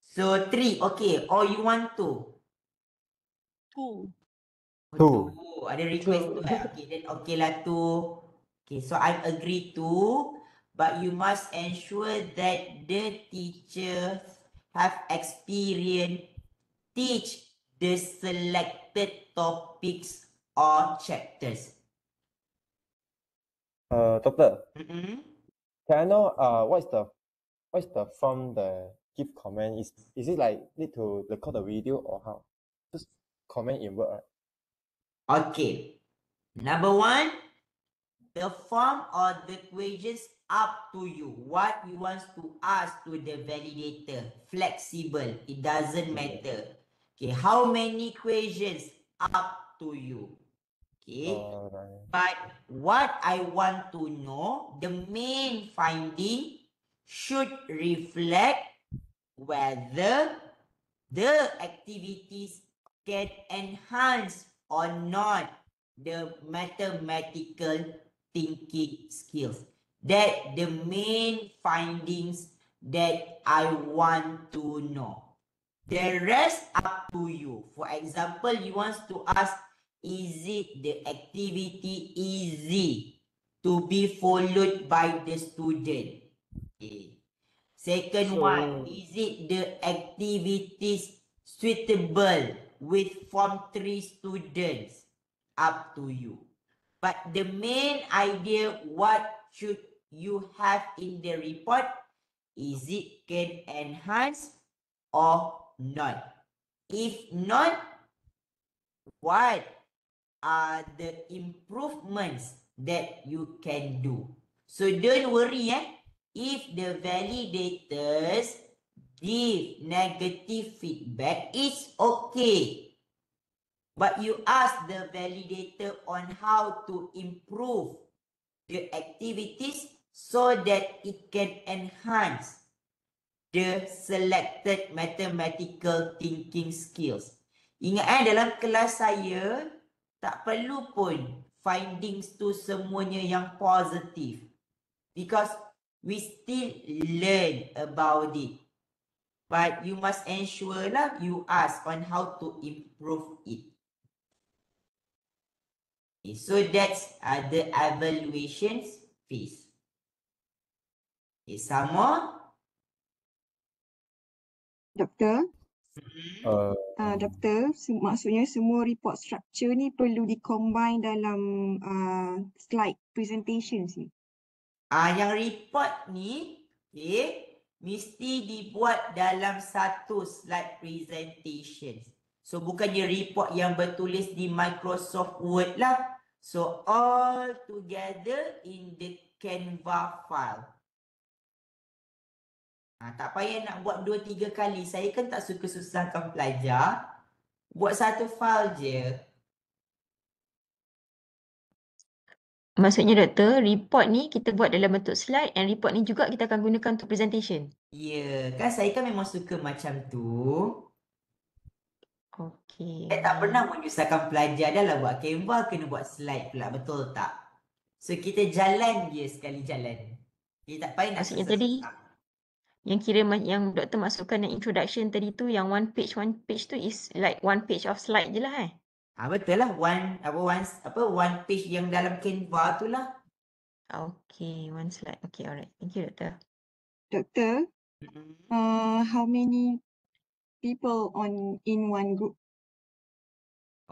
A: So 3, okay. Or you want 2?
E: 2.
C: Two.
A: Ada request tu Okay, then okay lah 2. Okay, so I agree 2. But you must ensure that the teacher have experience teach the selected topics or chapters.
C: Doctor,
A: Mm-mm.
C: can I know what's the from the give comment? Is it like need to record the video or how? Just comment in word, right?
A: Okay. Number 1, the form or the questions up to you. What you want to ask to the validator. Flexible. It doesn't matter. Okay. How many questions up to you. Okay.
C: Alright.
A: But what I want to know, the main finding should reflect whether the activities can enhance or not the mathematical thinking skills. That the main findings that I want to know. The rest up to you. For example, you want to ask, is it the activity easy to be followed by the student? Okay. Second one, is it the activities suitable with Form 3 students? Up to you. But the main idea, what should you have in the report? Is it can enhance or not? If not, what are the improvements that you can do? So don't worry, if the validators give negative feedback, it's okay. But you ask the validator on how to improve the activities so that it can enhance the selected mathematical thinking skills. Ingat dalam kelas saya, tak perlu pun findings tu semuanya yang positif. Because we still learn about it. But you must ensure lah you ask on how to improve it. Okay, so that's the evaluations phase. Okay, some more?
E: Doktor, Doktor, maksudnya semua report structure ni perlu di-combine dalam slide presentations ni.
A: Yang report ni, okay, mesti dibuat dalam satu slide presentation. So bukannya report yang bertulis di Microsoft Word lah. So all together in the Canva file. Tak payah nak buat 2-3 kali. Saya kan tak suka susahkan pelajar. Buat satu file je.
B: Maksudnya doktor, report ni kita buat dalam bentuk slide and report ni juga kita akan gunakan untuk presentation.
A: Ya, kan saya kan memang suka macam tu.
B: Okay.
A: Saya tak pernah menyusahkan pelajar dah lah buat Canva, kena buat slide pula, betul tak? So kita jalan je sekali jalan. Kita tak payah nak
B: Maksudnya tadi,
A: susah-susah.
B: yang kira yang doktor masukkan yang introduction tadi tu, yang one page tu is like one page of slide je lah
A: Betul lah, one page yang dalam Canva tu lah.
B: Okay, one slide. Okay, alright. Thank you doktor.
E: Doctor,
A: Mm-mm.
E: how many people in one group?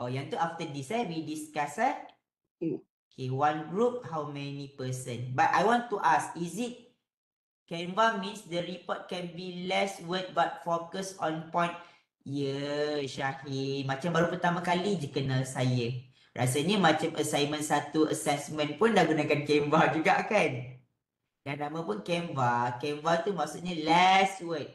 A: Oh, yang tu after this we discuss
E: Okay.
A: Okay, one group, how many person? But I want to ask, is it Canva means the report can be less word but focus on point? Ya, Syahir. Macam baru pertama kali je kenal saya. Rasanya macam assignment 1 assessment pun dah gunakan Canva juga kan? Dan nama pun Canva. Canva tu maksudnya less word.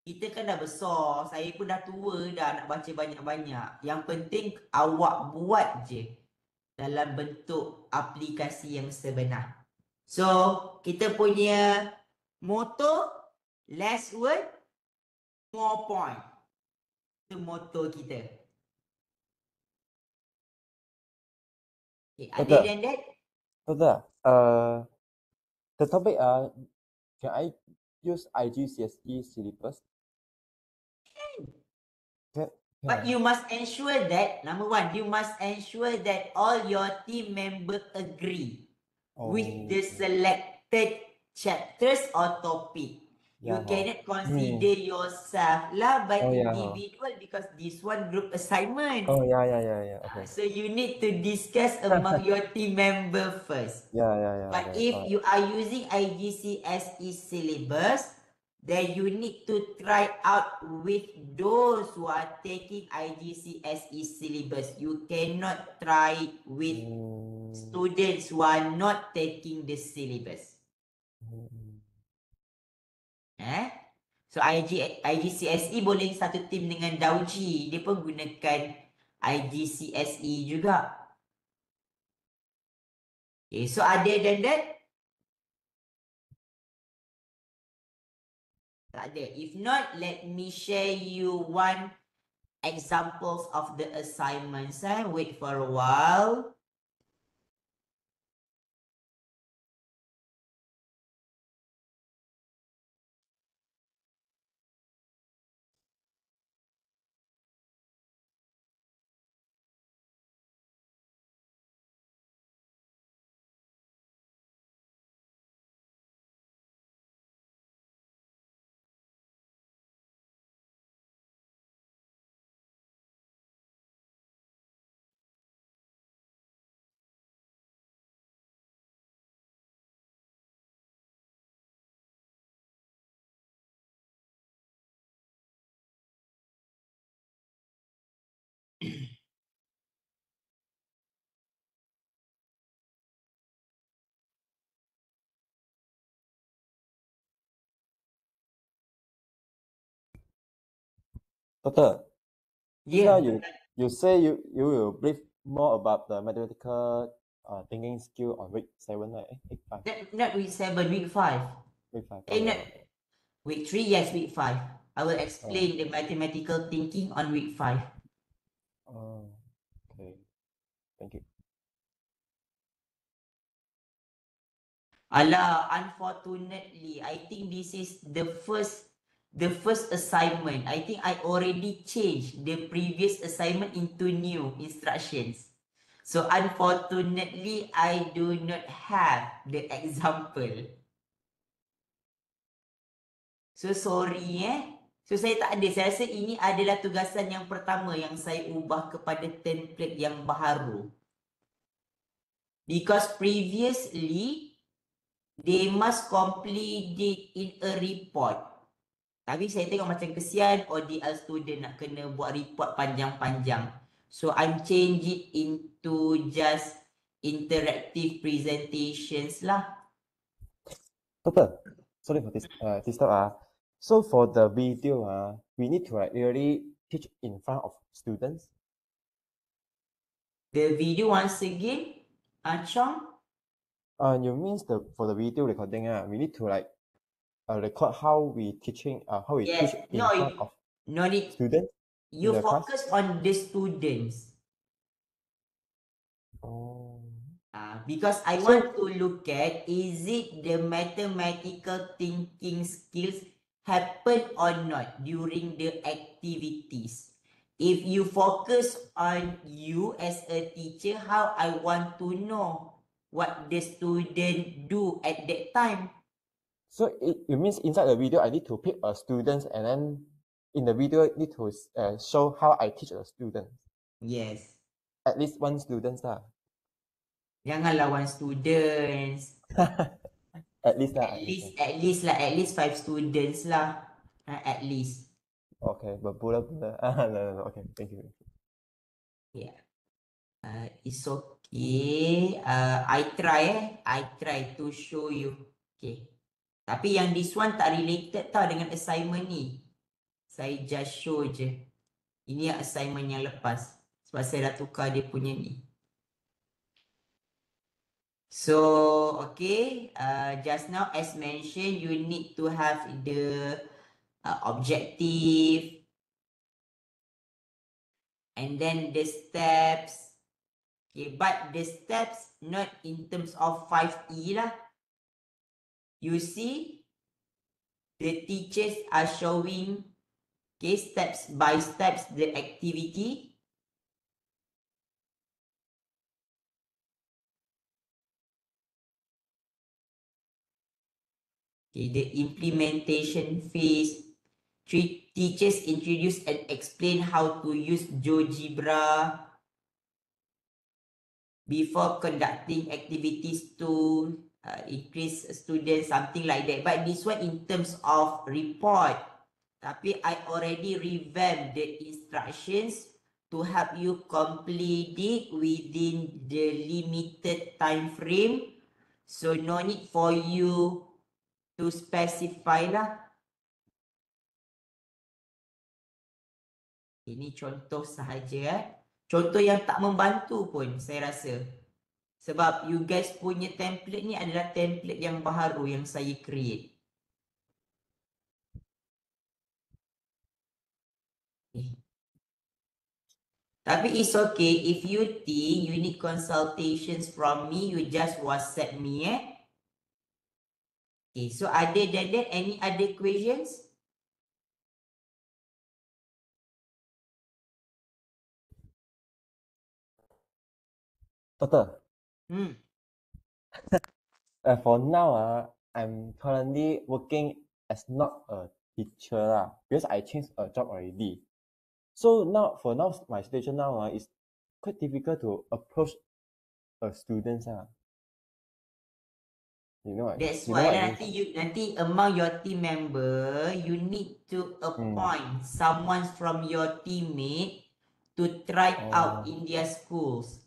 A: Kita kan dah besar. Saya pun dah tua dah nak baca banyak-banyak. Yang penting awak buat je dalam bentuk aplikasi yang sebenar. So, kita punya motto, less word, more point. Itu motto kita. Okay, other
C: Betul.
A: than that,
C: Doctor, the topic can I use IGCSE syllabus?
A: but you must ensure that, number one, you must ensure that all your team members agree with the selected chapters or topic. You cannot consider yourself lah by individual because this one group assignment.
C: Yeah. Okay.
A: So you need to discuss among your team member first.
C: Yeah.
A: But
C: okay.
A: if you are using IGCSE syllabus, then you need to try out with those who are taking IGCSE syllabus. You cannot try it with students who are not taking the syllabus. So IGCSE boleh satu team dengan Dauji. Dia pun gunakan IGCSE juga. Okay, so other than that, tak ada. If not, let me share you one examples of the assignments. Wait for a while.
C: Doctor,
A: Yeah.
C: you say you will brief more about the mathematical thinking skill on week 7, right? 8, 5.
A: Not week 7, week 5.
C: Week 5.
A: Not week 3, yes, week 5. I will explain the mathematical thinking on week 5.
C: Oh, okay. Thank you.
A: Alah, unfortunately, I think this is the first assignment. I think I already changed the previous assignment into new instructions. So unfortunately, I do not have the example. So sorry So saya tak ada. Saya rasa ini adalah tugasan yang pertama yang saya ubah kepada template yang baru. Because previously, they must complete it in a report. Tapi saya tengok macam kesian ODL student nak kena buat report panjang-panjang. So I'm change it into just interactive presentations lah.
C: Doctor, sorry for this. So for the video, we need to really teach in front of students?
A: The video once again, Chong?
C: You means for the video recording, we need to like record how we teaching, how we
A: Yes.
C: teach in
A: No,
C: front of
A: no need.
C: students in
A: You
C: the class.
A: focus on the students.
C: Oh.
A: Because I
C: So-
A: want to look at, is it the mathematical thinking skills happen or not during the activities? If you focus on you as a teacher, how I want to know what the student do at that time.
C: So it means inside the video, I need to pick a student, and then in the video, need to show how I teach a student.
A: Yes.
C: At least one student lah.
A: Jangan lawan students.
C: At least lah.
A: At least 5 students lah. At least.
C: Okay, berpula-pula. No. Okay, thank you.
A: Yeah. It's okay. I try to show you. Okay. Tapi yang this one tak related tau dengan assignment ni. Saya just show je. Ini yang assignment yang lepas. Sebab saya dah tukar dia punya ni. So, okay. Just now as mentioned, you need to have the objective. And then the steps. Okay, but the steps not in terms of 5E lah. You see, the teachers are showing, okay, steps by steps the activity. Okay, the implementation phase. Teachers introduce and explain how to use GeoGebra before conducting activities to increase students, something like that. But this one in terms of report. Tapi I already revamped the instructions to help you complete it within the limited time frame. So no need for you to specify lah. Ini contoh sahaja. Contoh yang tak membantu pun saya rasa. Sebab you guys punya template ni adalah template yang baharu yang saya create. Tapi it's okay. If you think you need consultations from me, you just WhatsApp me Okay, so other than that, any other questions?
C: Doctor,
A: Hmm.
C: for now, I'm currently working as not a teacher because I changed a job already. So for now, my situation now is quite difficult to approach a students. You know,
A: That's
C: you know
A: why
C: what I mean?
A: nanti among your team member, you need to appoint someone from your teammate to try out in their schools.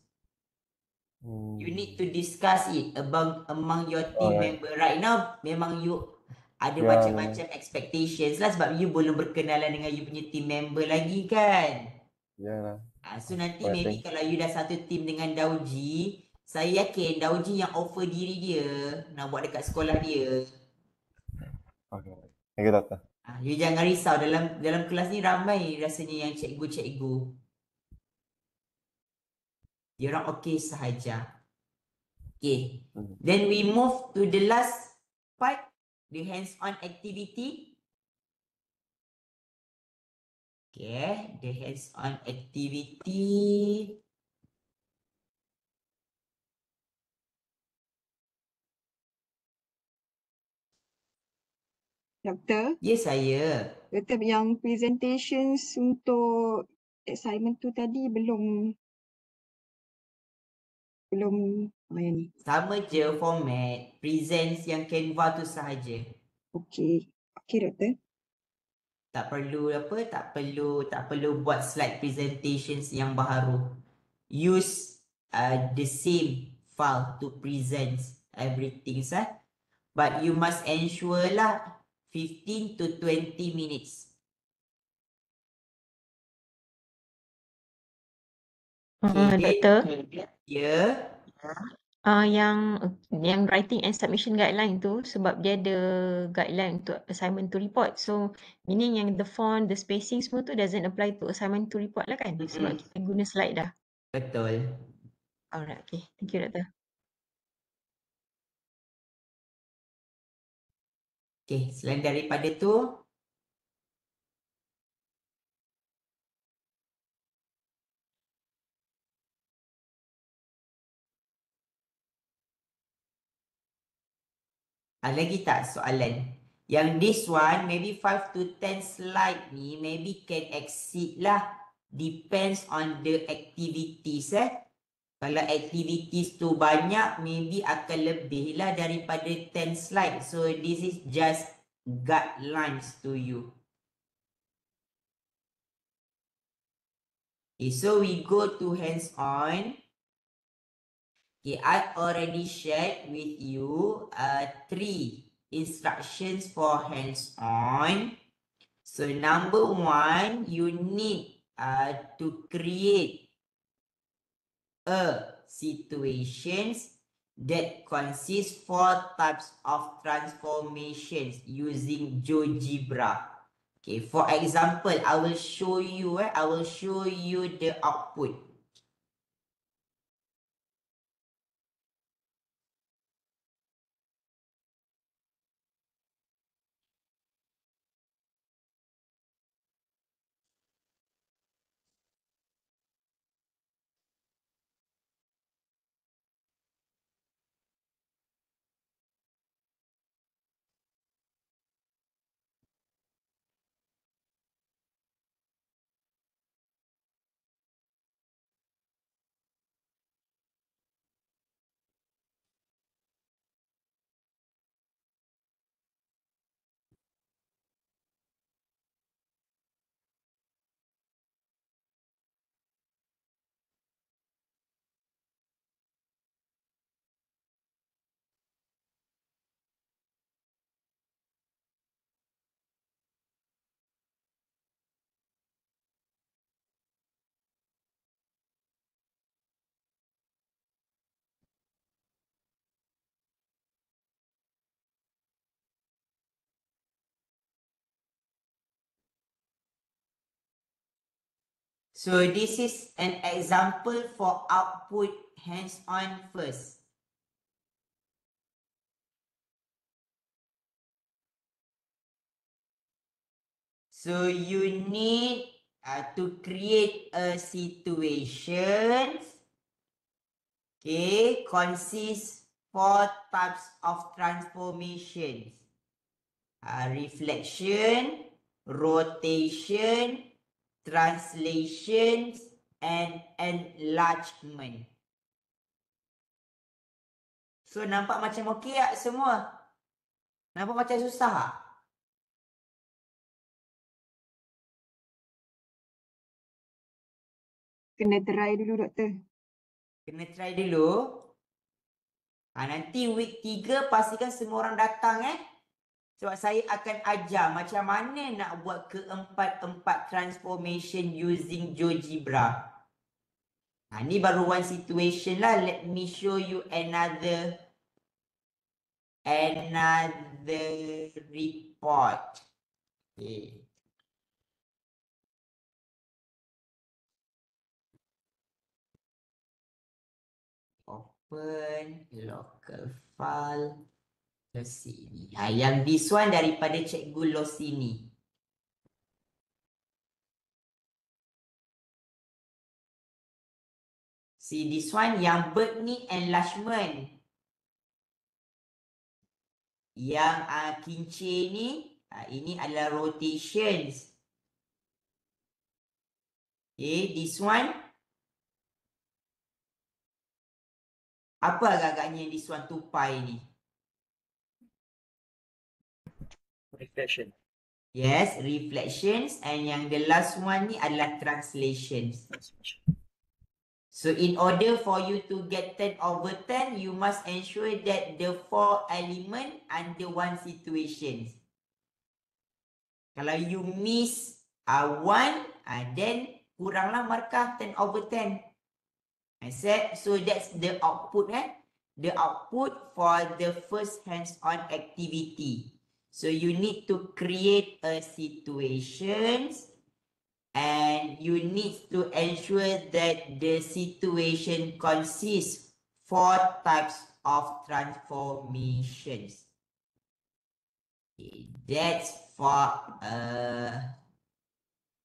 A: You need to discuss it among your team member. Right now, memang you ada macam-macam expectations lah sebab you belum berkenalan dengan you punya team member lagi kan.
C: Yeah.
A: So nanti maybe kalau you dah satu team dengan Dauji, saya yakin Dauji yang offer diri dia nak buat dekat sekolah dia.
C: Okay. Thank you, Doctor.
A: You jangan risau, dalam kelas ni ramai rasanya yang cikgu-cikgu. Diorang okey sahaja. Okay. Then we move to the last part, the hands-on activity. Okay, the hands-on activity.
E: Doktor,
A: Yes, saya.
E: Doktor yang presentations untuk assignment tu tadi belum yang ni.
A: Sama je format, presents yang Canva tu sahaja.
E: Okey. Okey, Doktor.
A: Tak perlu buat slide presentations yang baharu. Use the same file to present everything, but you must ensure lah 15 to 20 minutes. Okay,
B: Doktor,
A: ya.
B: yang writing and submission guideline tu sebab dia ada guideline untuk assignment to report. So meaning yang the font, the spacing semua tu doesn't apply to assignment to report lah kan? Sebab kita guna slide dah.
A: Betul.
B: Alright, okay. Thank you, Doktor.
A: Okay, selain daripada tu, ada lagi tak soalan? Yang this one, maybe 5 to 10 slide ni, maybe can exceed lah. Depends on the activities Kalau activities tu banyak, maybe akan lebih lah daripada 10 slide. So this is just guidelines to you. Okay, so we go to hands-on. Okay, I already shared with you 3 instructions for hands-on. So number 1, you need to create a situations that consists 4 types of transformations using GeoGebra. Okay, for example, I will show you the output. So this is an example for output hands-on first. So you need to create a situation. Okay, consists 4 types of transformations. Reflection, rotation, translations, and enlargement. So nampak macam okey tak semua? Nampak macam susah tak?
E: Kena try dulu, Doktor.
A: Kena try dulu. Nanti week 3 pastikan semua orang datang Sebab saya akan ajar macam mana nak buat keempat-empat transformation using GeoGebra. Ni baru one situation lah. Let me show you another report. Okay. Open local file ke sini. Yang this one daripada Cikgu Losini. See this one yang bird ni enlargement. Yang kincir ni ini adalah rotations. Okay, this one apa agak-agaknya this one tupai ni?
D: Reflection.
A: Yes, reflections, and yang the last one ni adalah translations. So in order for you to get 10/10, you must ensure that the 4 element under one situation. Kalau you miss one, then kuranglah markah 10/10. Accept. So that's the output, the output for the first hands-on activity. So you need to create a situations and you need to ensure that the situation consists 4 types of transformations. Okay, that's for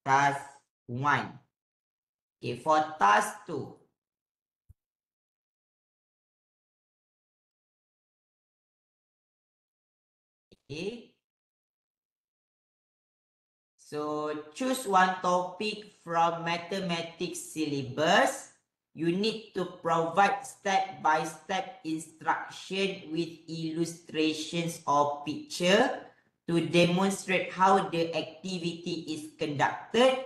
A: task 1. Okay, for task 2. Okay. So choose one topic from mathematics syllabus. You need to provide step-by-step instruction with illustrations or picture to demonstrate how the activity is conducted.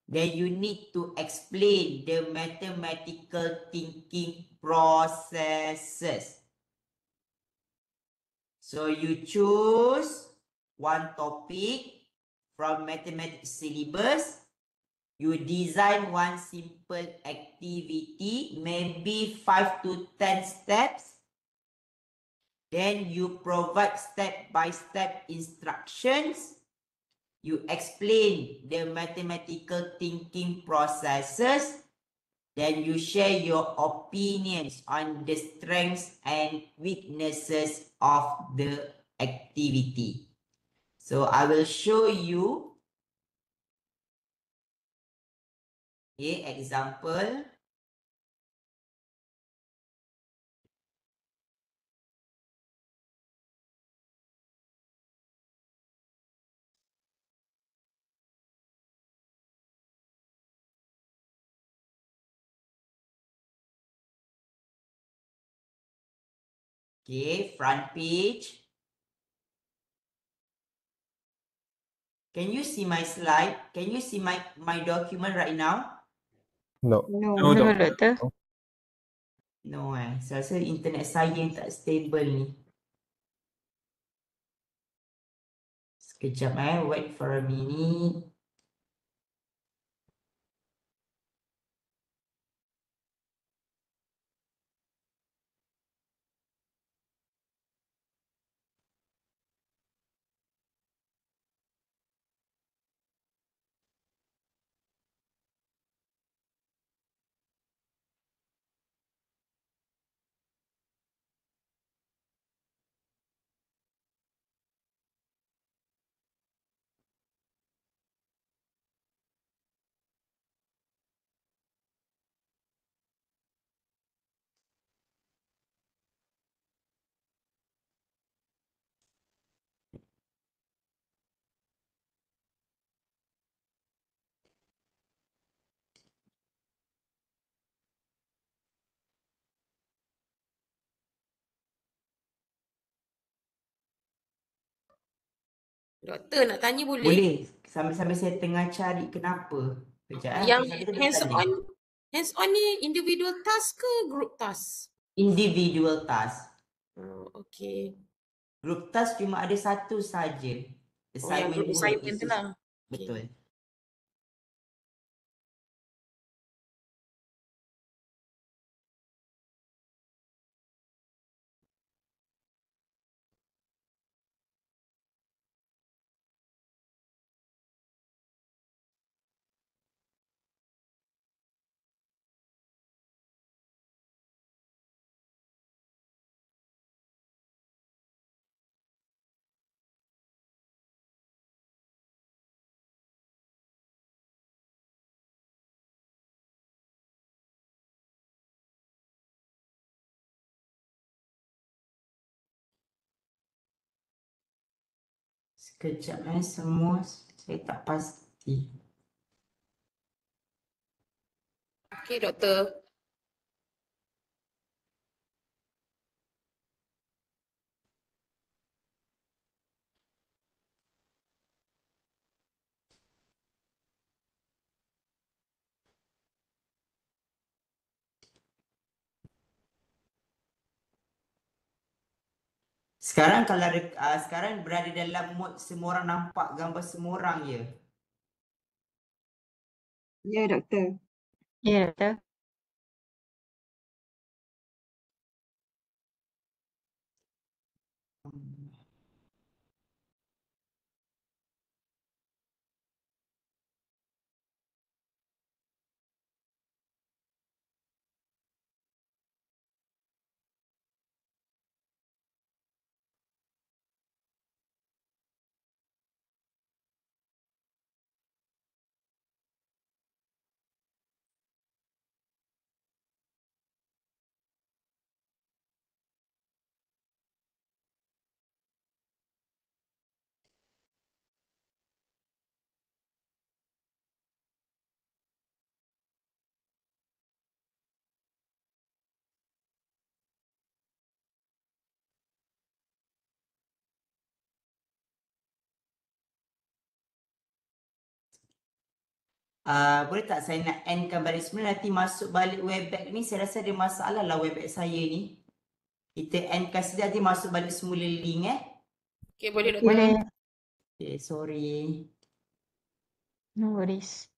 A: Then you need to explain the mathematical thinking processes. So you choose one topic from mathematics syllabus. You design one simple activity, maybe 5 to 10 steps. Then you provide step-by-step instructions. You explain the mathematical thinking processes. Then you share your opinions on the strengths and weaknesses of the activity. So I will show you example. Okay, front page. Can you see my slide? Can you see my document right now?
C: No.
E: No.
D: No,
B: No,
D: doctor.
B: doktor.
A: No saya rasa internet saya yang tak stable ni. Sekejap wait for a minute.
G: Doktor nak tanya boleh?
A: Boleh. Sambil-sambil saya tengah cari kenapa. Kejap
G: Yang
A: Saya tadi
G: hands-on ni individual task ke group task?
A: individual task.
G: Oh, okay.
A: Group task cuma ada satu saja.
G: Oh, yang group
A: dua,
G: assignment
A: itu
G: tu lah.
A: betul. Sekejap semua saya tak pasti.
G: Okay, doktor.
A: Sekarang kalau sekarang berada dalam mood semua orang nampak gambar semua orang je.
E: Ya, doktor.
B: Ya, doktor.
A: Boleh tak saya nak endkan balik semula, nanti masuk balik Webex ni saya rasa ada masalah lah Webex saya ni. Kita endkan saja, nanti masuk balik semula link
G: Okay, boleh
B: Boleh.
G: doktor.
A: Okay, sorry.
B: No worries.